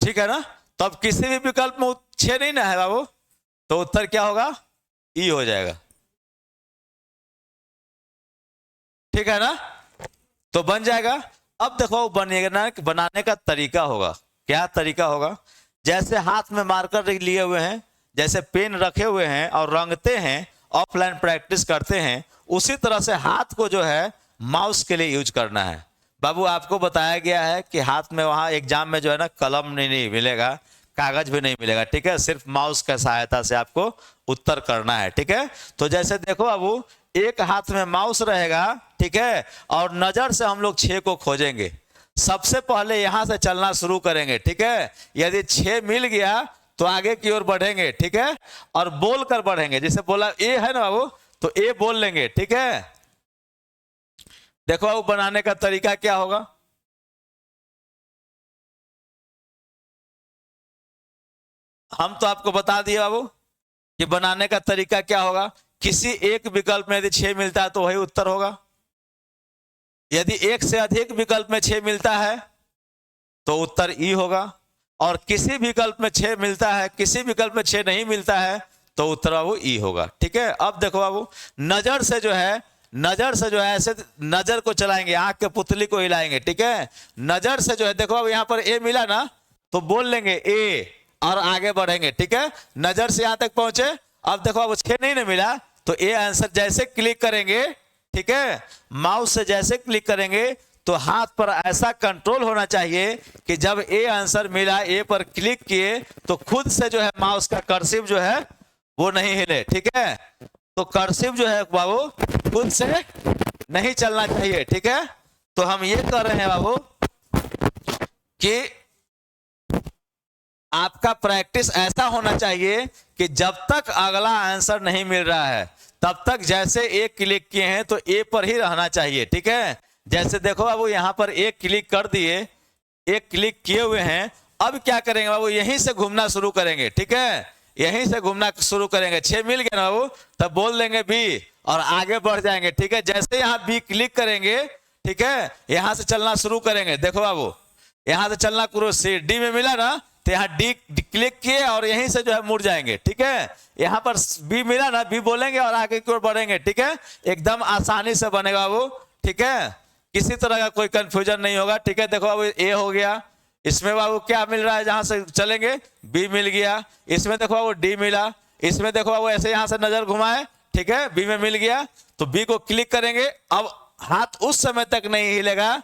ठीक है ना। तो अब किसी भी विकल्प में 6 नहीं ना है बाबू, तो उत्तर क्या होगा, ई हो जाएगा, ठीक है ना। तो बन जाएगा। अब देखो बनेगा, बनाने का तरीका होगा, क्या तरीका होगा, जैसे हाथ में मार्कर लिए हुए हैं, जैसे पेन रखे हुए हैं और रंगते हैं, ऑफलाइन प्रैक्टिस करते हैं, उसी तरह से हाथ को जो है माउस के लिए यूज करना है। बाबू आपको बताया गया है कि हाथ में वहां एग्जाम में जो है ना कलम नहीं मिलेगा, कागज भी नहीं मिलेगा, ठीक है, सिर्फ माउस की सहायता से आपको उत्तर करना है, ठीक है। तो जैसे देखो बाबू एक हाथ में माउस रहेगा, ठीक है, और नजर से हम लोग 6 को खोजेंगे। सबसे पहले यहां से चलना शुरू करेंगे, ठीक है। यदि 6 मिल गया तो आगे की ओर बढ़ेंगे, ठीक है, और बोल कर बढ़ेंगे। जैसे बोला ए है ना बाबू, तो ए बोल लेंगे, ठीक है। देखो बाबू बनाने का तरीका क्या होगा, हम तो आपको बता दिए बाबू कि बनाने का तरीका क्या होगा। किसी एक विकल्प में यदि 6 मिलता है तो वही उत्तर होगा। यदि एक से अधिक विकल्प में 6 मिलता है तो उत्तर ई होगा, और किसी विकल्प में 6 मिलता है, किसी विकल्प में 6 नहीं मिलता है, तो उत्तर बाबू ई होगा, ठीक है। अब देखो बाबू नजर से जो है, नजर से जो है ऐसे नजर को चलाएंगे, आंख के पुतली को हिलाएंगे, ठीक है। नजर से जो है देखो अब यहां पर ए मिला ना, तो बोल लेंगे ए और आगे बढ़ेंगे, ठीक है। नजर से यहां तक पहुंचे, अब देखो अब 6 नहीं ना मिला, तो ए आंसर जैसे क्लिक करेंगे, ठीक है, माउस से जैसे क्लिक करेंगे तो हाथ पर ऐसा कंट्रोल होना चाहिए कि जब ए आंसर मिला, ए पर क्लिक किए, तो खुद से जो है माउस का कर्सिव जो है वो नहीं हिले, ठीक है। तो कर्सिव जो है बाबू खुद से नहीं चलना चाहिए, ठीक है। तो हम ये कर रहे हैं बाबू कि आपका प्रैक्टिस ऐसा होना चाहिए कि जब तक अगला आंसर नहीं मिल रहा है तब तक जैसे एक क्लिक किए हैं तो ए पर ही रहना चाहिए, ठीक है। जैसे देखो बाबू यहां पर एक क्लिक कर दिए, एक क्लिक किए हुए हैं, अब क्या करेंगे बाबू, यहीं से घूमना शुरू करेंगे, ठीक है, यहीं से घूमना शुरू करेंगे। 6 मिल गया ना बाबू, तब बोल देंगे बी और आगे बढ़ जाएंगे, ठीक है। जैसे यहां बी क्लिक करेंगे, ठीक है, यहां से चलना शुरू करेंगे। देखो बाबू यहां से चलना शुरू, सी डी में मिला ना, तो यहाँ डी क्लिक किए और यहीं से जो है मुड़ जाएंगे, ठीक है। यहाँ पर बी मिला ना, बी बोलेंगे और आगे की ओर बढ़ेंगे, ठीक है। एकदम आसानी से बनेगा वो, ठीक है, किसी तरह का कोई कंफ्यूजन नहीं होगा, ठीक है। देखो बाबू ए हो गया, इसमें बाबू क्या मिल रहा है, जहां से चलेंगे बी मिल गया, इसमें देखो बाबू डी मिला, इसमें देखो बाबू ऐसे यहां से नजर घुमाए, ठीक है, बी में मिल गया, तो बी को क्लिक करेंगे। अब हाथ उस समय तक नहीं हिलेगा,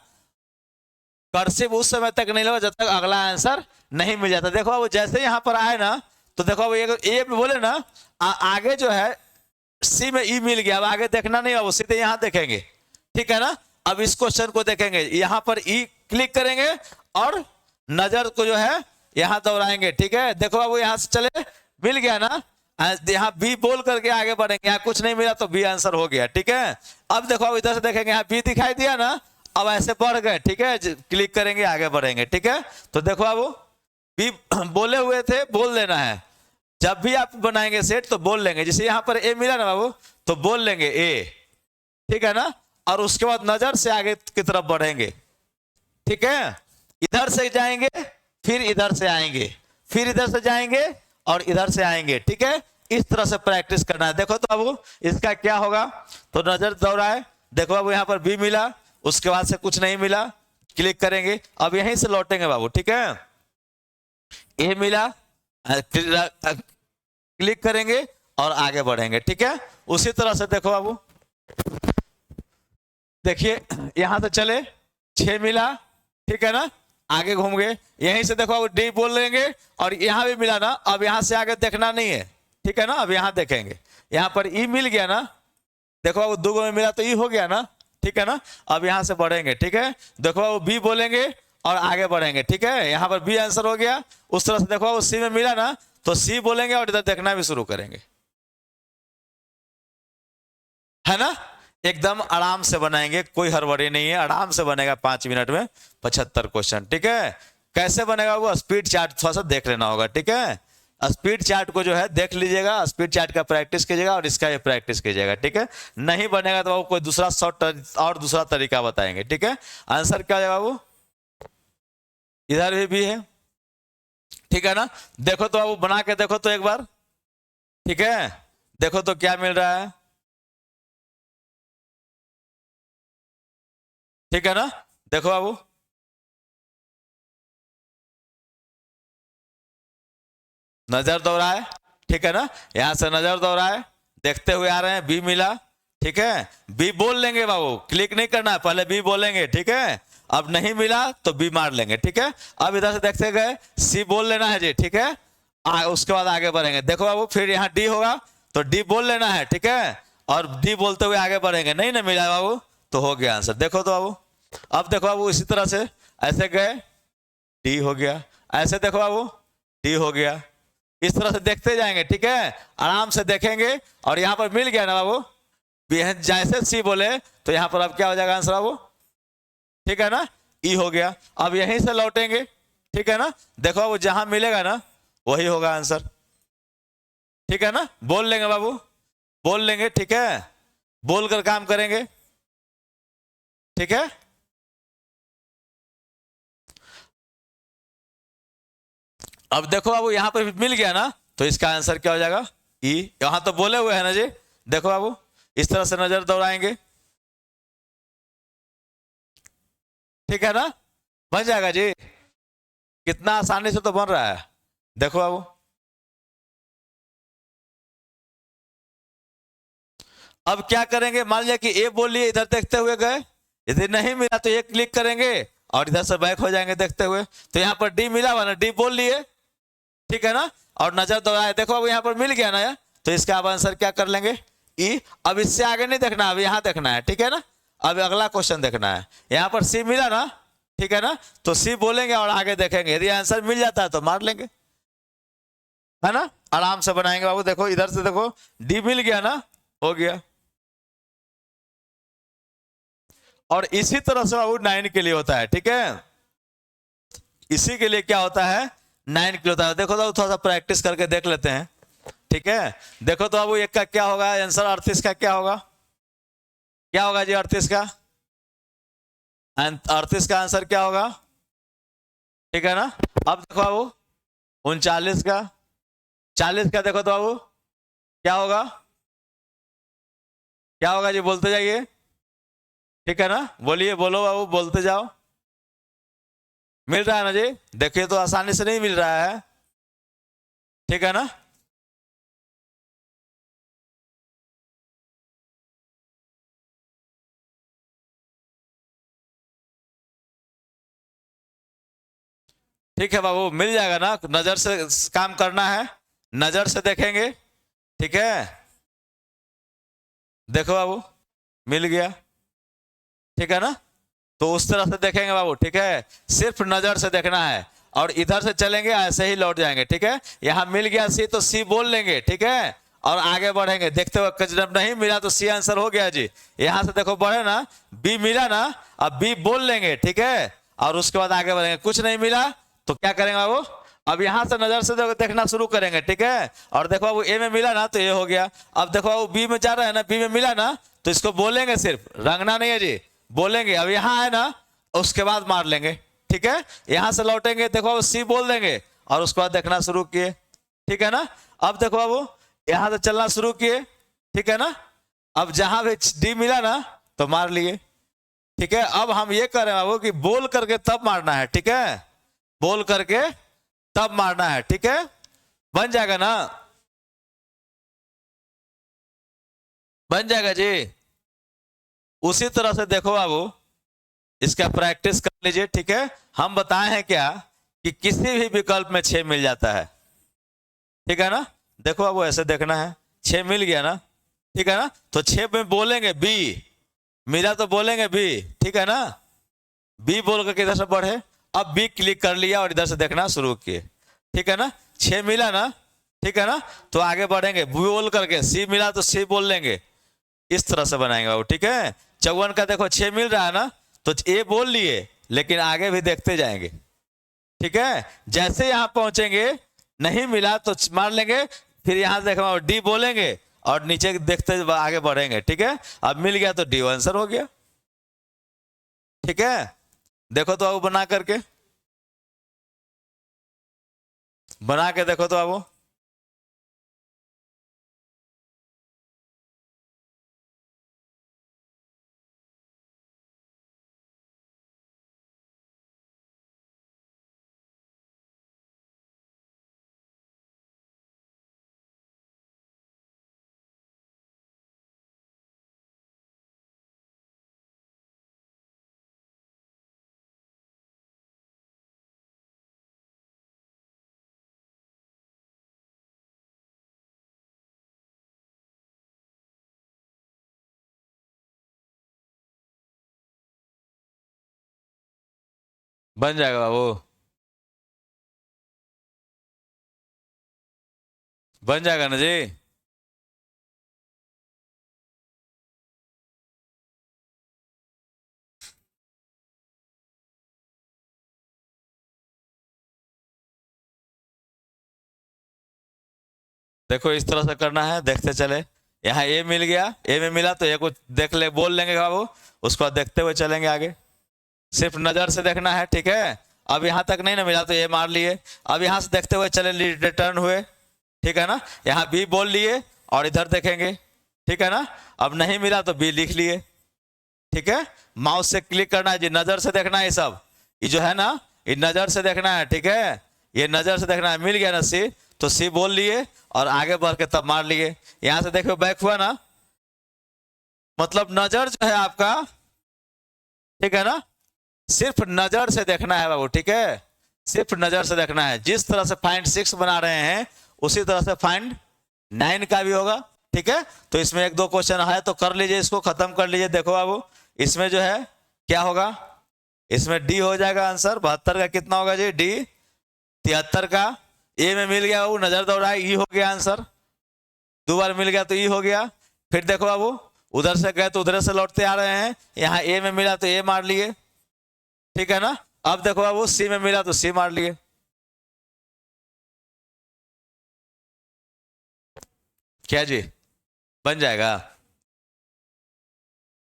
कर्सिव उस समय तक नहीं लगा जब तक अगला आंसर नहीं मिल जाता। देखो अब जैसे यहां पर आए ना, तो देखो अब ए बोले ना, आगे जो है सी में ई मिल गया, अब आगे देखना नहीं, अब सीधे यहां देखेंगे, ठीक है ना। अब इस क्वेश्चन को देखेंगे, यहां पर ई क्लिक करेंगे और नजर को जो है यहां दोहराएंगे, ठीक है। देखो अब यहां से चले, मिल गया ना, यहाँ बी बोल करके आगे बढ़ेंगे, यहाँ कुछ नहीं मिला तो बी आंसर हो गया, ठीक है। अब देखो अब इधर से देखेंगे, यहाँ बी दिखाई दिया ना, अब ऐसे बढ़ गए, ठीक है, क्लिक करेंगे आगे बढ़ेंगे, ठीक है। तो देखो अब बी बोले हुए थे, बोल देना है, जब भी आप बनाएंगे सेट तो बोल लेंगे। जैसे यहां पर ए मिला ना बाबू, तो बोल लेंगे ए, ठीक है ना, और उसके बाद नजर से आगे की तरफ बढ़ेंगे, ठीक है। इधर से जाएंगे, फिर इधर से आएंगे, फिर इधर से जाएंगे और इधर से आएंगे, ठीक है। इस तरह से प्रैक्टिस करना है। देखो तो बाबू इसका क्या होगा, तो नजर दौड़ाए, देखो बाबू यहां पर बी मिला, उसके बाद से कुछ नहीं मिला, क्लिक करेंगे, अब यहीं से लौटेंगे बाबू, ठीक है। ए मिला, क्लिक करेंगे और आगे बढ़ेंगे, ठीक है। उसी तरह से देखो बाबू, देखिए यहां से चले 6 मिला, ठीक है ना, आगे घूम गए, यहीं से देखो डी बोल लेंगे और यहां भी मिला ना, अब यहां से आगे देखना नहीं है, ठीक है ना। अब यहां देखेंगे, यहां पर ई मिल गया ना, देखो अब 2 में मिला तो ई हो गया ना, ठीक है ना। अब यहां से बढ़ेंगे, ठीक है, देखो वो बी बोलेंगे और आगे बढ़ेंगे, ठीक है। यहां पर बी आंसर हो गया। उस तरह से देखो वो सी में मिला ना, तो सी बोलेंगे और इधर देखना भी शुरू करेंगे, है ना। एकदम आराम से बनाएंगे, कोई हड़बड़ी नहीं है, आराम से बनेगा 5 मिनट में 75 क्वेश्चन, ठीक है। कैसे बनेगा वो स्पीड चार्ट थोड़ा सा देख लेना होगा, ठीक है। स्पीड चार्ट को जो है देख लीजिएगा, स्पीड चार्ट का प्रैक्टिस कीजिएगा और इसका भी प्रैक्टिस कीजिएगा, ठीक है। नहीं बनेगा तो बाबू कोई दूसरा शॉर्ट और दूसरा तरीका बताएंगे, ठीक है। आंसर क्या हो जाएगा बाबू, इधर भी है, ठीक है ना। देखो तो बाबू बना के देखो तो एक बार, ठीक है, देखो तो क्या मिल रहा है, ठीक है ना। देखो बाबू, नजर दौड़ाए, ठीक है ना, यहां से नजर दौड़ाए, देखते हुए आ रहे हैं, बी मिला, ठीक है। बी बोल लेंगे बाबू, क्लिक नहीं करना है, पहले बी बोलेंगे, ठीक है। अब नहीं मिला तो बी मार लेंगे, ठीक है। अब इधर से देखते गए, सी बोल लेना है जी, ठीक है। उसके बाद आगे बढ़ेंगे, देखो बाबू फिर यहाँ डी होगा तो डी बोल लेना है, ठीक है, और डी बोलते हुए आगे बढ़ेंगे, नहीं ना मिला बाबू तो हो गया आंसर। देखो तो बाबू, अब देखो बाबू इसी तरह से ऐसे गए, डी हो गया, ऐसे देखो बाबू डी हो गया, इस तरह से देखते जाएंगे, ठीक है, आराम से देखेंगे। और यहाँ पर मिल गया ना बाबू, जैसे सी बोले तो यहाँ पर अब क्या हो जाएगा आंसर बाबू, ठीक है ना, ई हो गया। अब यहीं से लौटेंगे, ठीक है ना, देखो बाबू जहां मिलेगा ना वही होगा आंसर, ठीक है ना। बोल लेंगे बाबू, बोल लेंगे, ठीक है, बोल कर काम करेंगे, ठीक है। अब देखो बाबू यहां पर मिल गया ना, तो इसका आंसर क्या हो जाएगा, ई। यहां तो बोले हुए हैं ना जी, देखो बाबू इस तरह से नजर दौड़ाएंगे, ठीक है ना, बन जाएगा जी। कितना आसानी से तो बन रहा है, देखो बाबू। अब क्या करेंगे, मान लिया कि ए बोल लिए, इधर देखते हुए गए, यदि नहीं मिला तो ये क्लिक करेंगे और इधर से बैक हो जाएंगे देखते हुए। तो यहाँ पर डी मिला हुआ ना, डी बोल लिए, ठीक है ना, और नजर दौड़ाए, देखो अब यहाँ पर मिल गया ना, तो इसका अब आंसर क्या कर लेंगे, ई। अब इससे आगे नहीं देखना, अब यहाँ देखना है, ठीक है ना। अब अगला क्वेश्चन देखना है, यहाँ पर सी मिला ना, ठीक है ना, तो सी बोलेंगे और आगे देखेंगे, यदि आंसर मिल जाता है तो मार लेंगे, है ना। आराम से बनाएंगे बाबू, देखो इधर से देखो डी मिल गया ना, हो गया। और इसी तरह से बाबू 9 के लिए होता है, ठीक है, इसी के लिए क्या होता है, 9 के लिए होता है। देखो तो थोड़ा सा प्रैक्टिस करके देख लेते हैं, ठीक है। देखो तो बाबू एक का क्या होगा आंसर, 38 का क्या होगा, क्या होगा जी 38 का, 38 का आंसर क्या होगा, ठीक है ना। अब देखो बाबू 39 का, 40 का देखो तो बाबू क्या होगा, क्या होगा जी, बोलते जाइए, ठीक है ना, बोलिए, बोलो बाबू, बोलते जाओ। मिल रहा है ना जी, देखिए तो आसानी से नहीं मिल रहा है, ठीक है ना। ठीक है बाबू, मिल जाएगा ना, नजर से काम करना है, नजर से देखेंगे, ठीक है। देखो बाबू मिल गया, ठीक है ना, तो उस तरह से देखेंगे बाबू, ठीक है, सिर्फ नजर से देखना है। और इधर से चलेंगे ऐसे ही लौट जाएंगे, ठीक है। यहां मिल गया सी तो सी बोल लेंगे, ठीक है, और आगे बढ़ेंगे देखते हुए, जब नहीं मिला तो सी आंसर हो गया जी। यहां से देखो बढ़े ना, बी मिला ना, अब बी बोल लेंगे, ठीक है, और उसके बाद आगे बढ़ेंगे। कुछ नहीं मिला तो क्या करेंगे बाबू, अब यहां से नजर से देखना शुरू करेंगे, ठीक है। और देखो बाबू ए में मिला ना तो ये हो गया। अब देखो बाबू बी में जा रहा है ना, बी में मिला ना, तो इसको बोलेंगे, सिर्फ रंगना नहीं है जी, बोलेंगे। अब यहां है ना, उसके बाद मार लेंगे, ठीक है। यहां से लौटेंगे, देखो बाबू सी बोल देंगे और उसके बाद देखना शुरू किए, ठीक है ना। अब देखो बाबू यहां से चलना शुरू किए, ठीक है ना। अब जहां भी डी मिला ना तो मार लिए, ठीक है। अब हम ये करें बाबू कि बोल करके तब मारना है, ठीक है, बोल करके तब मारना है, ठीक है, बन जाएगा ना। बन जाएगा जी। उसी तरह से देखो बाबू, इसका प्रैक्टिस कर लीजिए, ठीक है। हम बताए हैं क्या कि किसी भी विकल्प में 6 मिल जाता है, ठीक है ना। देखो बाबू ऐसे देखना है, 6 मिल गया ना, ठीक है ना। तो 6 में बोलेंगे बी, मिला तो बोलेंगे बी, ठीक है ना। बी बोल करके इधर से बढ़े, अब बी क्लिक कर लिया और इधर से देखना शुरू किए, ठीक है ना। 6 मिला ना, ठीक है ना। तो आगे बढ़ेंगे, बी बोल करके, सी मिला तो सी बोल लेंगे, इस तरह से बनाएंगे बाबू, ठीक है। 54 का देखो 6 मिल रहा है ना, तो ए बोल लिए, लेकिन आगे भी देखते जाएंगे, ठीक है। जैसे यहां पहुंचेंगे, नहीं मिला तो मार लेंगे, फिर यहां देखो डी बोलेंगे और नीचे देखते आगे बढ़ेंगे, ठीक है। अब मिल गया तो डी आंसर हो गया, ठीक है। देखो तो अब बना करके, बना के देखो तो अब, बन जाएगा बाबू, बन जाएगा ना जी। देखो इस तरह से करना है, देखते चले। यहाँ ए मिल गया, ए में मिला तो ए को देख ले, बोल लेंगे बाबू, उसको बाद देखते हुए चलेंगे आगे, सिर्फ नजर से देखना है, ठीक है। अब यहाँ तक नहीं ना मिला तो ए मार लिए, अब यहाँ से देखते हुए चले, रिटर्न हुए, ठीक है ना। यहाँ बी बोल लिए और इधर देखेंगे, ठीक है ना। अब नहीं मिला तो बी लिख लिए, ठीक है। माउस से क्लिक करना है जी, नजर से देखना है ये सब, ये जो है ना, ये नजर से देखना है, ठीक है। ये नजर से देखना है, मिल गया ना सी, तो सी बोल लिए और आगे बढ़ के तब मार लिए। यहां से देखो बैक हुआ ना, मतलब नजर जो है आपका, ठीक है ना, सिर्फ नजर से देखना है बाबू, ठीक है। सिर्फ नजर से देखना है, जिस तरह से फाइंड 6 बना रहे हैं उसी तरह से फाइंड 9 का भी होगा, ठीक है। तो इसमें एक दो क्वेश्चन है तो कर लीजिए, इसको खत्म कर लीजिए। देखो बाबू इसमें जो है क्या होगा, इसमें डी हो जाएगा आंसर। 72 का कितना होगा जी, डी। 73 का ए में मिल गया बाबू, नजर दौड़ाए, ई हो गया आंसर। दो बार मिल गया तो ई हो गया। फिर देखो बाबू उधर से गए तो उधर से लौटते आ रहे हैं, यहाँ ए में मिला तो ए मार लिए, ठीक है ना। अब देखो बाबू सी में मिला तो सी मार लिए, क्या जी, बन जाएगा।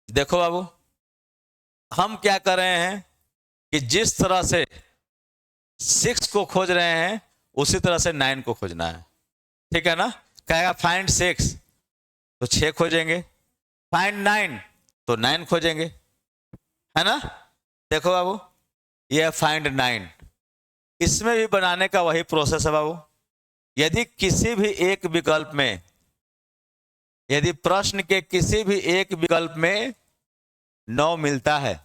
देखो बाबू हम क्या कर रहे हैं कि जिस तरह से 6 को खोज रहे हैं उसी तरह से 9 को खोजना है, ठीक है ना। कहेगा फाइंड 6 तो 6 खोजेंगे, फाइंड 9 तो 9 खोजेंगे, है ना। देखो बाबू ये फाइंड 9, इसमें भी बनाने का वही प्रोसेस है बाबू। यदि किसी भी एक विकल्प में, यदि प्रश्न के किसी भी एक विकल्प में 9 मिलता है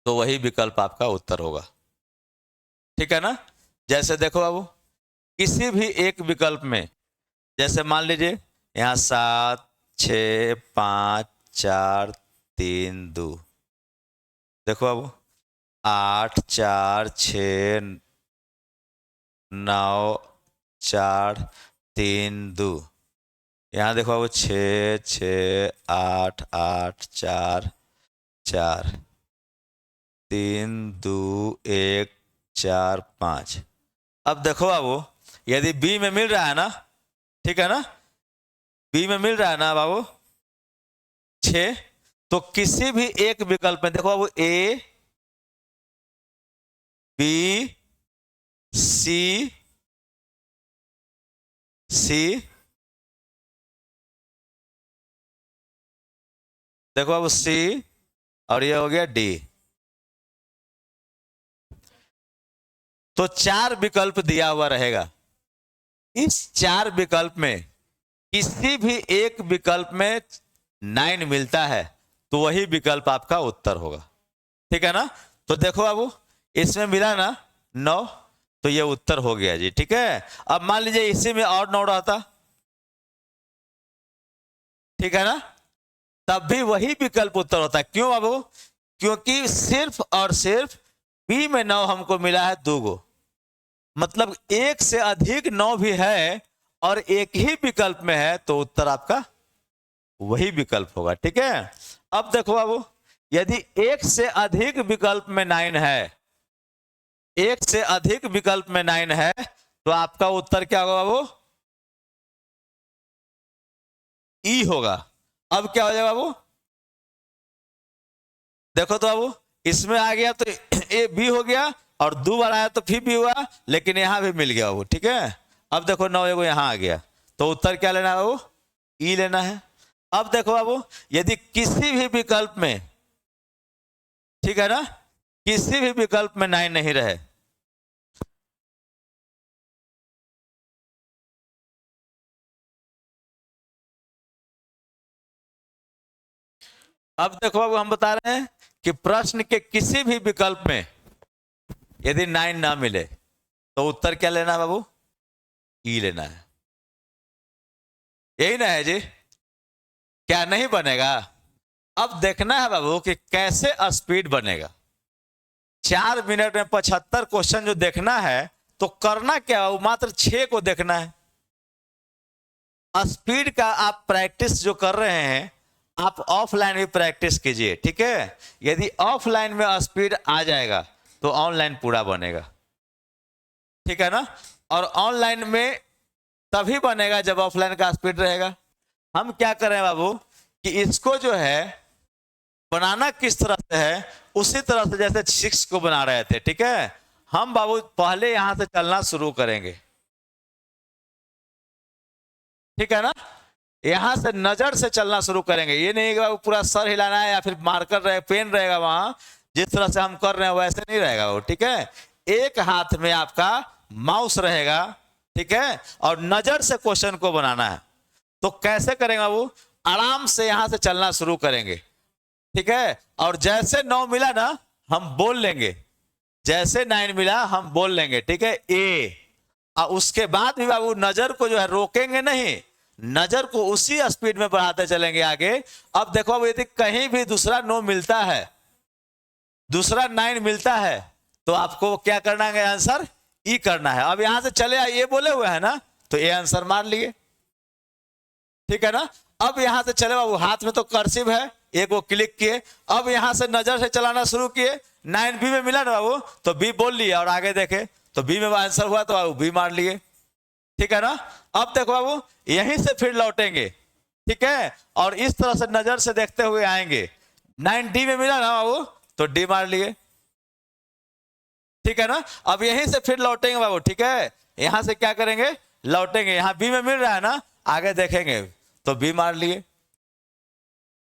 तो वही विकल्प आपका उत्तर होगा, ठीक है ना। जैसे देखो बाबू किसी भी एक विकल्प में, जैसे मान लीजिए यहाँ 7 6 5 4 3 2, देखो बाबू 8 4 6 9 4 3 2, यहाँ देखो बाबू 6 6 8 8 4 4 3 2 1 4 5। अब देखो बाबू यदि बी में मिल रहा है ना, ठीक है ना, बी में मिल रहा है ना बाबू 6, तो किसी भी एक विकल्प में देखो बाबू ए बी सी सी, देखो बाबू सी, और ये हो गया डी। तो 4 विकल्प दिया हुआ रहेगा, इस 4 विकल्प में किसी भी एक विकल्प में 9 मिलता है तो वही विकल्प आपका उत्तर होगा, ठीक है ना। तो देखो बाबू, इसमें मिला ना 9, तो ये उत्तर हो गया जी, ठीक है। अब मान लीजिए इसी में और 9 रहता, ठीक है ना, तब भी वही विकल्प उत्तर होता है। क्यों बाबू? क्योंकि सिर्फ और सिर्फ बी में 9 हमको मिला है 2 गो, मतलब एक से अधिक 9 भी है और एक ही विकल्प में है, तो उत्तर आपका वही विकल्प होगा, ठीक है। अब देखो बाबू, यदि एक से अधिक विकल्प में 9 है, एक से अधिक विकल्प में 9 है, तो आपका उत्तर क्या होगा बाबू? ई होगा। अब क्या हो जाएगा बाबू? देखो तो बाबू, इसमें आ गया तो ए बी हो गया, और 2 बार आया तो फिर भी हुआ, लेकिन यहां भी मिल गया बाबू, ठीक है। अब देखो 9 एगो यहां आ गया, तो उत्तर क्या लेना है बाबू? ई लेना है। अब देखो बाबू, यदि किसी भी विकल्प में, ठीक है ना, किसी भी विकल्प में 9 नहीं रहे, अब देखो बाबू, हम बता रहे हैं कि प्रश्न के किसी भी विकल्प में यदि 9 ना मिले, तो उत्तर क्या लेना है बाबू? ई लेना है। यही ना है जी? क्या नहीं बनेगा? अब देखना है बाबू कि कैसे स्पीड बनेगा। 4 मिनट में 75 क्वेश्चन जो देखना है, तो करना क्या है, मात्र 6 को देखना है। स्पीड का आप प्रैक्टिस जो कर रहे हैं, आप ऑफलाइन भी प्रैक्टिस कीजिए, ठीक है। यदि ऑफलाइन में स्पीड आ जाएगा तो ऑनलाइन पूरा बनेगा, ठीक है ना। और ऑनलाइन में तभी बनेगा जब ऑफलाइन का स्पीड रहेगा। हम क्या करें बाबू कि इसको जो है बनाना किस तरह से है, उसी तरह से जैसे 6 को बना रहे थे, ठीक है। हम बाबू पहले यहां से चलना शुरू करेंगे, ठीक है ना। यहां से नजर से चलना शुरू करेंगे, ये नहीं कि बाबू पूरा सर हिलाना है या फिर मार्कर रहे पेन रहेगा वहां, जिस तरह से हम कर रहे हैं वैसे नहीं रहेगा वो, ठीक है। एक हाथ में आपका माउस रहेगा, ठीक है, और नजर से क्वेश्चन को बनाना है। तो कैसे करेंगे बाबू? आराम से यहां से चलना शुरू करेंगे, ठीक है। और जैसे 9 मिला ना, हम बोल लेंगे, जैसे 9 मिला हम बोल लेंगे, ठीक है, ए। और उसके बाद भी बाबू नजर को जो है रोकेंगे नहीं, नजर को उसी स्पीड में बढ़ाते चलेंगे आगे। अब देखो अब यदि कहीं भी दूसरा 9 मिलता है, दूसरा 9 मिलता है, तो आपको क्या करना है? आंसर ई करना है। अब यहां से चले आए, ये बोले हुए है ना, तो ये आंसर मार लिए, ठीक है ना। अब यहां से चले बाबू, हाथ में तो कर्सिव है, एक वो क्लिक किए, अब यहां से नजर से चलाना शुरू किए, 9 बी में मिला ना बाबू, तो बी बोल लिया और आगे देखे तो बी में आंसर हुआ, तो बाबू बी मार लिए, ठीक है ना। अब देखो बाबू, यहीं से फिर लौटेंगे, ठीक है, और इस तरह से नजर से देखते हुए आएंगे। 9 डी में मिला ना बाबू, तो डी मार लिए, ठीक है ना। अब यहीं से फिर लौटेंगे बाबू, ठीक है, यहां से क्या करेंगे? लौटेंगे, यहां बी में मिल रहा है ना, आगे देखेंगे तो बी मार लिए।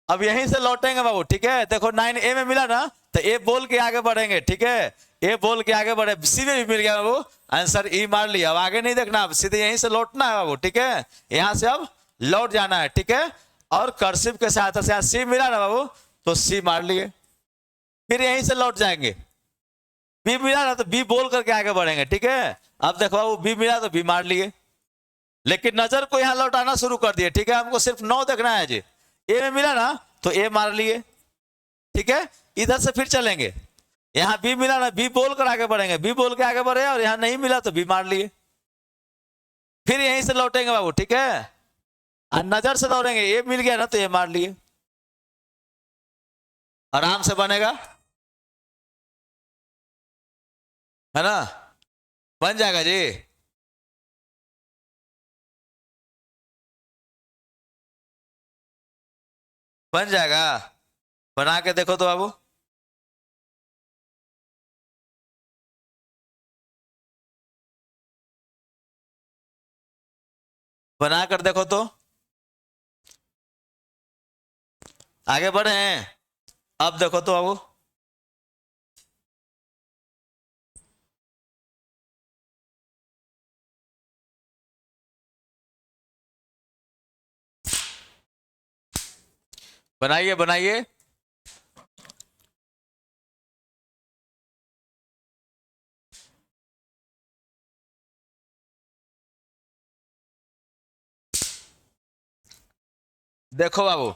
अब यहीं से लौटेंगे बाबू, ठीक है, देखो 9 ए में मिला ना, तो ए बोल के आगे बढ़ेंगे, ठीक है, ए बोल के आगे बढ़े, सी में भी मिल गया बाबू, आंसर ई मार लिया। अब आगे नहीं देखना, अब सीधे यहीं से लौटना है बाबू, ठीक है, यहां से अब लौट जाना है, ठीक है। और कर्सिव के सहायता से सी मिला ना बाबू, तो सी मार लिए, फिर यहीं से लौट जाएंगे। बी मिला ना, तो बी बोल करके आगे बढ़ेंगे, ठीक है। अब देखो बाबू, बी मिला तो बी मार लिए, लेकिन नजर को यहां लौटाना शुरू कर दिए, ठीक है, हमको सिर्फ 9 देखना है जी। ए में मिला ना, तो ए मार लिए, ठीक है। इधर से फिर चलेंगे, यहां बी मिला ना, बी बोल कर आगे बढ़ेंगे, बी बोल के आगे बढ़े, और यहां नहीं मिला तो बी मार लिए, फिर यहीं से लौटेंगे बाबू, ठीक है, और नजर से दौड़ेंगे, ए मिल गया ना, तो ए मार लिए, आराम से बनेगा, है ना, बन जाएगा जी। बन जाएगा, बना के देखो तो बाबू, बना कर देखो तो, आगे बढ़े हैं। अब देखो तो बाबू, बनाइए बनाइए। देखो बाबू,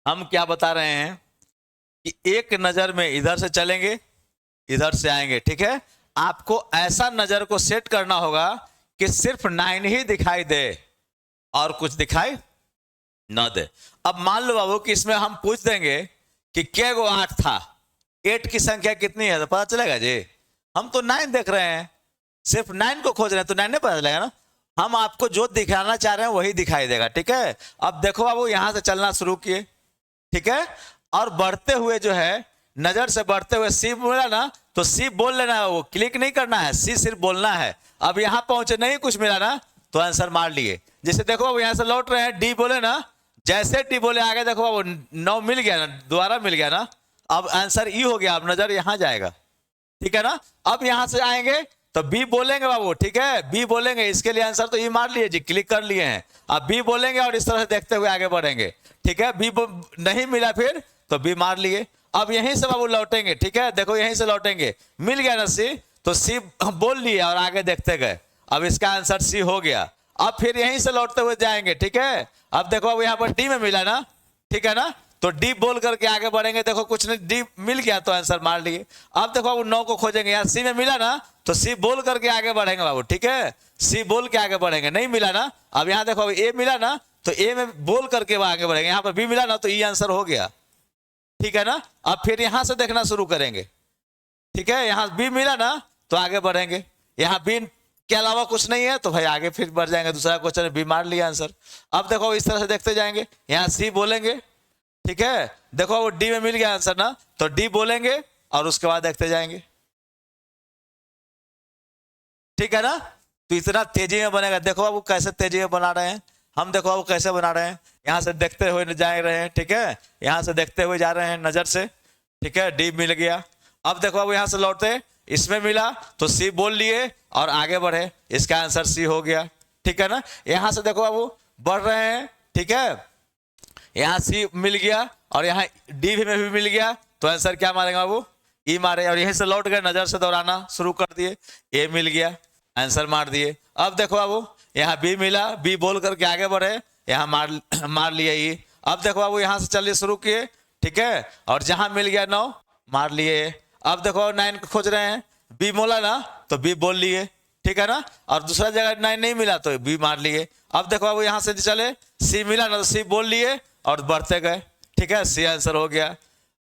हम क्या बता रहे हैं कि एक नजर में इधर से चलेंगे, इधर से आएंगे, ठीक है। आपको ऐसा नजर को सेट करना होगा कि सिर्फ 9 ही दिखाई दे और कुछ दिखाई न दे। अब मान लो बाबू कि इसमें हम पूछ देंगे कि क्या गो 8 था, 8 की संख्या कितनी है, तो पता चलेगा जी। हम तो 9 देख रहे हैं, सिर्फ 9 को खोज रहे हैं, तो 9 नहीं पता चलेगा ना। हम आपको जो दिखाना चाह रहे हैं वही दिखाई देगा, ठीक है। अब देखो बाबू, यहां से चलना शुरू किए, ठीक है। और बढ़ते हुए जो है, नजर से बढ़ते हुए सी बोला ना, तो सी बोल लेना है, वो क्लिक नहीं करना है, सी सिर्फ बोलना है। अब यहां पहुंचे, नहीं कुछ मिला ना, तो आंसर मार लिए। जैसे देखो अब यहां से लौट रहे हैं, डी बोले ना, जैसे डी बोले आगे देखो वो 9 मिल गया ना, दोबारा मिल गया ना। अब आंसर ई हो गया, अब नजर यहां जाएगा, ठीक है ना। अब यहां से आएंगे तो बी बोलेंगे बाबू, ठीक है, बी बोलेंगे, इसके लिए आंसर तो ई मार लिए जी, क्लिक कर लिए हैं। अब बी बोलेंगे और इस तरह से देखते हुए आगे बढ़ेंगे, ठीक है। बी नहीं मिला फिर तो बी मार लिए। अब यहीं से बाबू लौटेंगे, ठीक है, देखो यहीं से लौटेंगे, मिल गया ना सी, तो सी बोल लिए और आगे देखते गए। अब इसका आंसर सी हो गया। अब फिर यहीं से लौटते हुए जाएंगे, ठीक है। अब देखो अब यहाँ पर डी में मिला ना, ठीक है ना, तो डी बोल करके आगे बढ़ेंगे, देखो कुछ नहीं, डी मिल गया तो आंसर मार लिए। अब देखो बाबू 9 को खोजेंगे, यहाँ सी में मिला ना, तो सी बोल करके आगे बढ़ेंगे बाबू, ठीक है, सी बोल के आगे बढ़ेंगे। नहीं मिला ना, अब यहाँ देखो ए मिला ना, तो ए में बोल करके वह आगे बढ़ेंगे। यहाँ पर बी मिला ना, तो ई आंसर हो गया, ठीक है ना। अब फिर यहां से देखना शुरू करेंगे, ठीक है, यहां बी मिला ना तो आगे बढ़ेंगे, यहां बी के अलावा कुछ नहीं है तो भाई आगे फिर बढ़ जाएंगे, दूसरा क्वेश्चन बी मार लिया आंसर। अब देखो इस तरह से देखते जाएंगे, यहां सी बोलेंगे, ठीक है, देखो वो डी में मिल गया आंसर ना, तो डी बोलेंगे और उसके बाद देखते जाएंगे, ठीक है ना। तो इतना तेजी में बनेगा। देखो अब कैसे तेजी में बना रहे हैं हम, देखो अब कैसे बना रहे हैं, यहां से देखते हुए जा रहे हैं, ठीक है, यहां से देखते हुए जा रहे हैं नजर से, ठीक है, डी मिल गया। अब देखो अब यहां से लौटते, इसमें मिला तो सी बोल लिए और आगे बढ़े, इसका आंसर सी हो गया, ठीक है ना। यहां से देखो अब बढ़ रहे हैं, ठीक है, यहां सी मिल गया और यहाँ डी में भी मिल गया, तो आंसर क्या मारेगा बाबू, ई मारे। और यहीं से लौट गए, नजर से दौड़ाना शुरू कर दिए, ए मिल गया, आंसर मार दिए। अब देखो बाबू यहाँ बी मिला, बी बोल करके आगे बढ़े, यहाँ मार लिया ई। अब देखो बाबू यहाँ से चलिए शुरू किए, ठीक है, और जहां मिल गया 9 मार लिए। अब देखो 9 खोज रहे हैं, बी बोला ना तो बी बोल लिए, ठीक है ना, और दूसरा जगह 9 नहीं मिला तो बी मार लिए। अब देखो बाबू यहाँ से चले, सी मिला ना तो सी बोल लिए और बढ़ते गए, ठीक है, सी आंसर हो गया।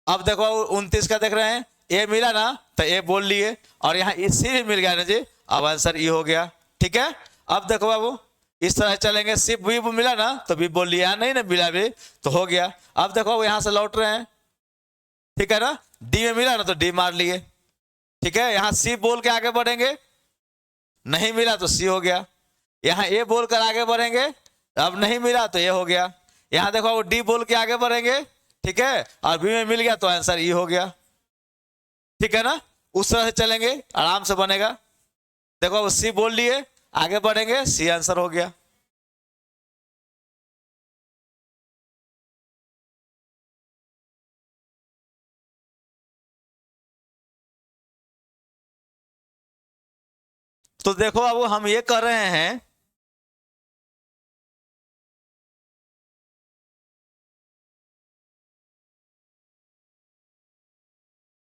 अब देखो 29 का देख रहे हैं, ए मिला ना तो ए बोल लिए और यहाँ सी भी मिल गया ना जी, अब आंसर ई हो गया, ठीक है। अब देखो बाबू इस तरह चलेंगे, सी बी मिला ना तो बी बोल लिया, नहीं ना मिला भी तो हो गया। अब देखो यहाँ से लौट रहे हैं, ठीक है ना, डी में मिला ना तो डी मार लिए, ठीक है, यहाँ सी बोल के आगे बढ़ेंगे, नहीं मिला तो सी हो गया। यहाँ ए बोल कर आगे बढ़ेंगे, अब नहीं मिला तो ए हो गया। यहाँ देखो वो डी बोल के आगे बढ़ेंगे, ठीक है, और बी में मिल गया तो आंसर ई हो गया, ठीक है ना। उस तरह से चलेंगे, आराम से बनेगा। देखो वो सी बोल लिए, आगे बढ़ेंगे, सी आंसर हो गया। तो देखो अब हम ये कर रहे हैं,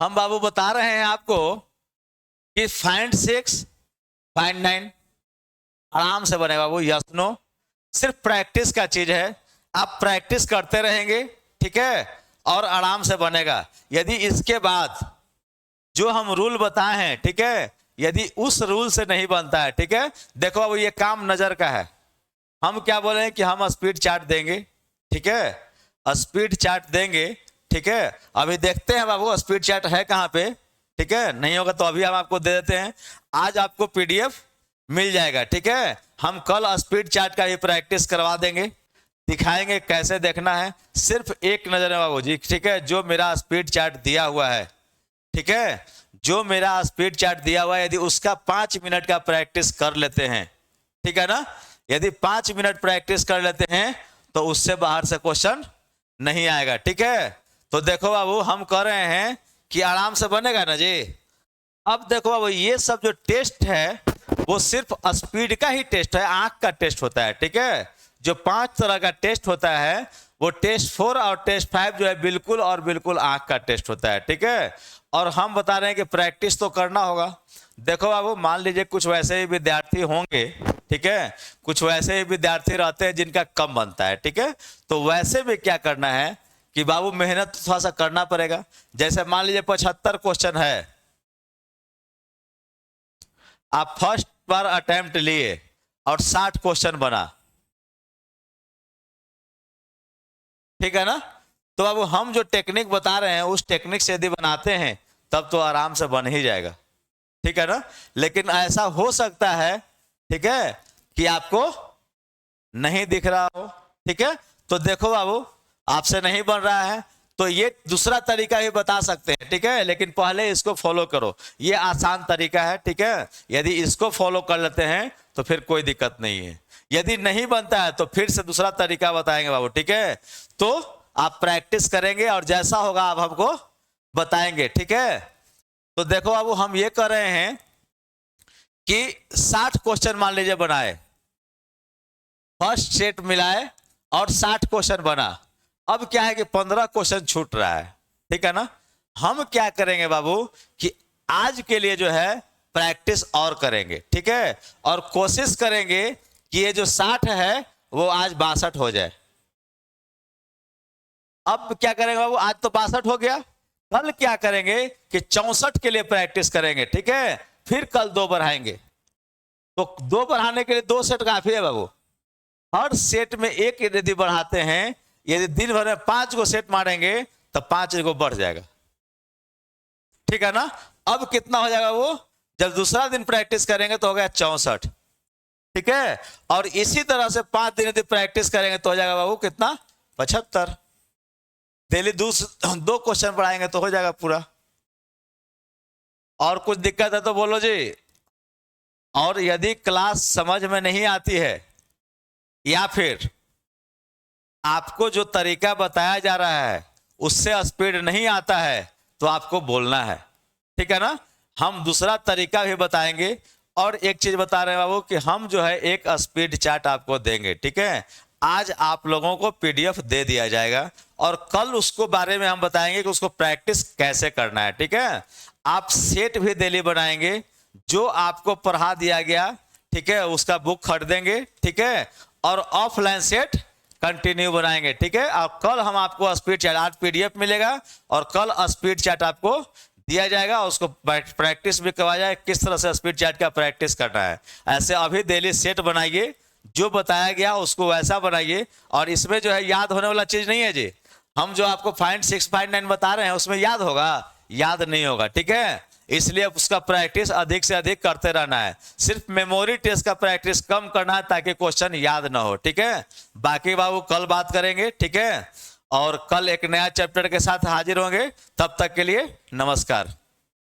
हम बाबू बता रहे हैं आपको कि फाइंड 6 फाइंड 9 आराम से बनेगा बाबू, यस नो, सिर्फ प्रैक्टिस का चीज है, आप प्रैक्टिस करते रहेंगे, ठीक है, और आराम से बनेगा। यदि इसके बाद जो हम रूल बताए हैं, ठीक है, यदि उस रूल से नहीं बनता है, ठीक है, देखो अब ये काम नजर का है। हम क्या बोले हैं कि हम स्पीड चार्ट देंगे, ठीक है, स्पीड चार्ट देंगे, ठीक है। अभी देखते हैं बाबू स्पीड चार्ट है कहाँ पे, ठीक है, नहीं होगा तो अभी हम आपको दे देते हैं। आज आपको पीडीएफ मिल जाएगा, ठीक है। हम कल स्पीड चार्ट का भी प्रैक्टिस करवा देंगे, दिखाएंगे कैसे देखना है। सिर्फ एक नजर है बाबू जी, ठीक है, जो मेरा स्पीड चार्ट दिया हुआ है, ठीक है, जो मेरा स्पीड चार्ट दिया हुआ है, यदि उसका 5 मिनट का प्रैक्टिस कर लेते हैं, ठीक है ना, यदि 5 मिनट प्रैक्टिस कर लेते हैं तो उससे बाहर से क्वेश्चन नहीं आएगा। ठीक है, तो देखो बाबू हम कह रहे हैं कि आराम से बनेगा ना जी। अब देखो बाबू ये सब जो टेस्ट है वो सिर्फ स्पीड का ही टेस्ट है, आंख का टेस्ट होता है। ठीक है, जो 5 तरह का टेस्ट होता है वो टेस्ट 4 और टेस्ट 5 जो है बिल्कुल और बिल्कुल आंख का टेस्ट होता है। ठीक है, और हम बता रहे हैं कि प्रैक्टिस तो करना होगा। देखो बाबू मान लीजिए कुछ वैसे ही विद्यार्थी होंगे, ठीक है, कुछ वैसे ही विद्यार्थी रहते हैं जिनका कम बनता है। ठीक है, तो वैसे भी क्या करना है कि बाबू मेहनत थोड़ा सा करना पड़ेगा। जैसे मान लीजिए 75 क्वेश्चन है, आप फर्स्ट बार अटेम्प्ट लिए और 60 क्वेश्चन बना, ठीक है ना। तो अब हम जो टेक्निक बता रहे हैं उस टेक्निक से यदि बनाते हैं तब तो आराम से बन ही जाएगा। ठीक है ना, लेकिन ऐसा हो सकता है, ठीक है, कि आपको नहीं दिख रहा हो। ठीक है, तो देखो बाबू आपसे नहीं बन रहा है तो ये दूसरा तरीका भी बता सकते हैं। ठीक है, लेकिन पहले इसको फॉलो करो, ये आसान तरीका है। ठीक है, यदि इसको फॉलो कर लेते हैं तो फिर कोई दिक्कत नहीं है। यदि नहीं बनता है तो फिर से दूसरा तरीका बताएंगे बाबू। ठीक है, तो आप प्रैक्टिस करेंगे और जैसा होगा आप हमको बताएंगे। ठीक है, तो देखो बाबू हम ये कर रहे हैं कि 60 क्वेश्चन मान लीजिए बनाए, फर्स्ट सेट मिलाए और 60 क्वेश्चन बना। अब क्या है कि 15 क्वेश्चन छूट रहा है। ठीक है ना, हम क्या करेंगे बाबू कि आज के लिए जो है प्रैक्टिस और करेंगे। ठीक है, और कोशिश करेंगे कि ये जो 60 है वो आज 62 हो जाए। अब क्या करेंगे बाबू, आज तो 62 हो गया, कल क्या करेंगे कि 64 के लिए प्रैक्टिस करेंगे। ठीक है, फिर कल 2 बढ़ाएंगे, तो 2 बढ़ाने के लिए 2 सेट काफी है बाबू। हर सेट में 1 यदि बढ़ाते हैं, यदि दिन भर में 5 को सेट मारेंगे तो 5 को बढ़ जाएगा। ठीक है ना, अब कितना हो जाएगा वो, जब दूसरा दिन प्रैक्टिस करेंगे तो हो गया 64। ठीक है, और इसी तरह से 5 दिन यदि प्रैक्टिस करेंगे तो हो जाएगा बाबू कितना, 75। डेली 2 क्वेश्चन पढ़ाएंगे तो हो जाएगा पूरा। और कुछ दिक्कत है तो बोलो जी। और यदि क्लास समझ में नहीं आती है या फिर आपको जो तरीका बताया जा रहा है उससे स्पीड नहीं आता है तो आपको बोलना है। ठीक है ना, हम दूसरा तरीका भी बताएंगे। और एक चीज बता रहे हैं बाबू कि हम जो है एक स्पीड चार्ट आपको देंगे। ठीक है, आज आप लोगों को पीडीएफ दे दिया जाएगा और कल उसको बारे में हम बताएंगे कि उसको प्रैक्टिस कैसे करना है। ठीक है, आप सेट भी डेली बनाएंगे, जो आपको पढ़ा दिया गया, ठीक है, उसका बुक खरीदेंगे। ठीक है, और ऑफलाइन सेट कंटिन्यू बनाएंगे। ठीक है, और कल हम आपको स्पीड चार्ट, आज पीडीएफ मिलेगा और कल स्पीड चार्ट आपको दिया जाएगा, उसको प्रैक्टिस भी करवाया जाए किस तरह से स्पीड चार्ट का प्रैक्टिस करना है। ऐसे अभी डेली सेट बनाइए, जो बताया गया उसको वैसा बनाइए। और इसमें जो है याद होने वाला चीज नहीं है जी। हम जो आपको फाइंड 6 फाइंड 9 बता रहे हैं उसमें याद होगा, याद नहीं होगा। ठीक है, इसलिए उसका प्रैक्टिस अधिक से अधिक करते रहना है। सिर्फ मेमोरी टेस्ट का प्रैक्टिस कम करना है ताकि क्वेश्चन याद ना हो। ठीक है, बाकी बाबू कल बात करेंगे। ठीक है, और कल एक नया चैप्टर के साथ हाजिर होंगे। तब तक के लिए नमस्कार।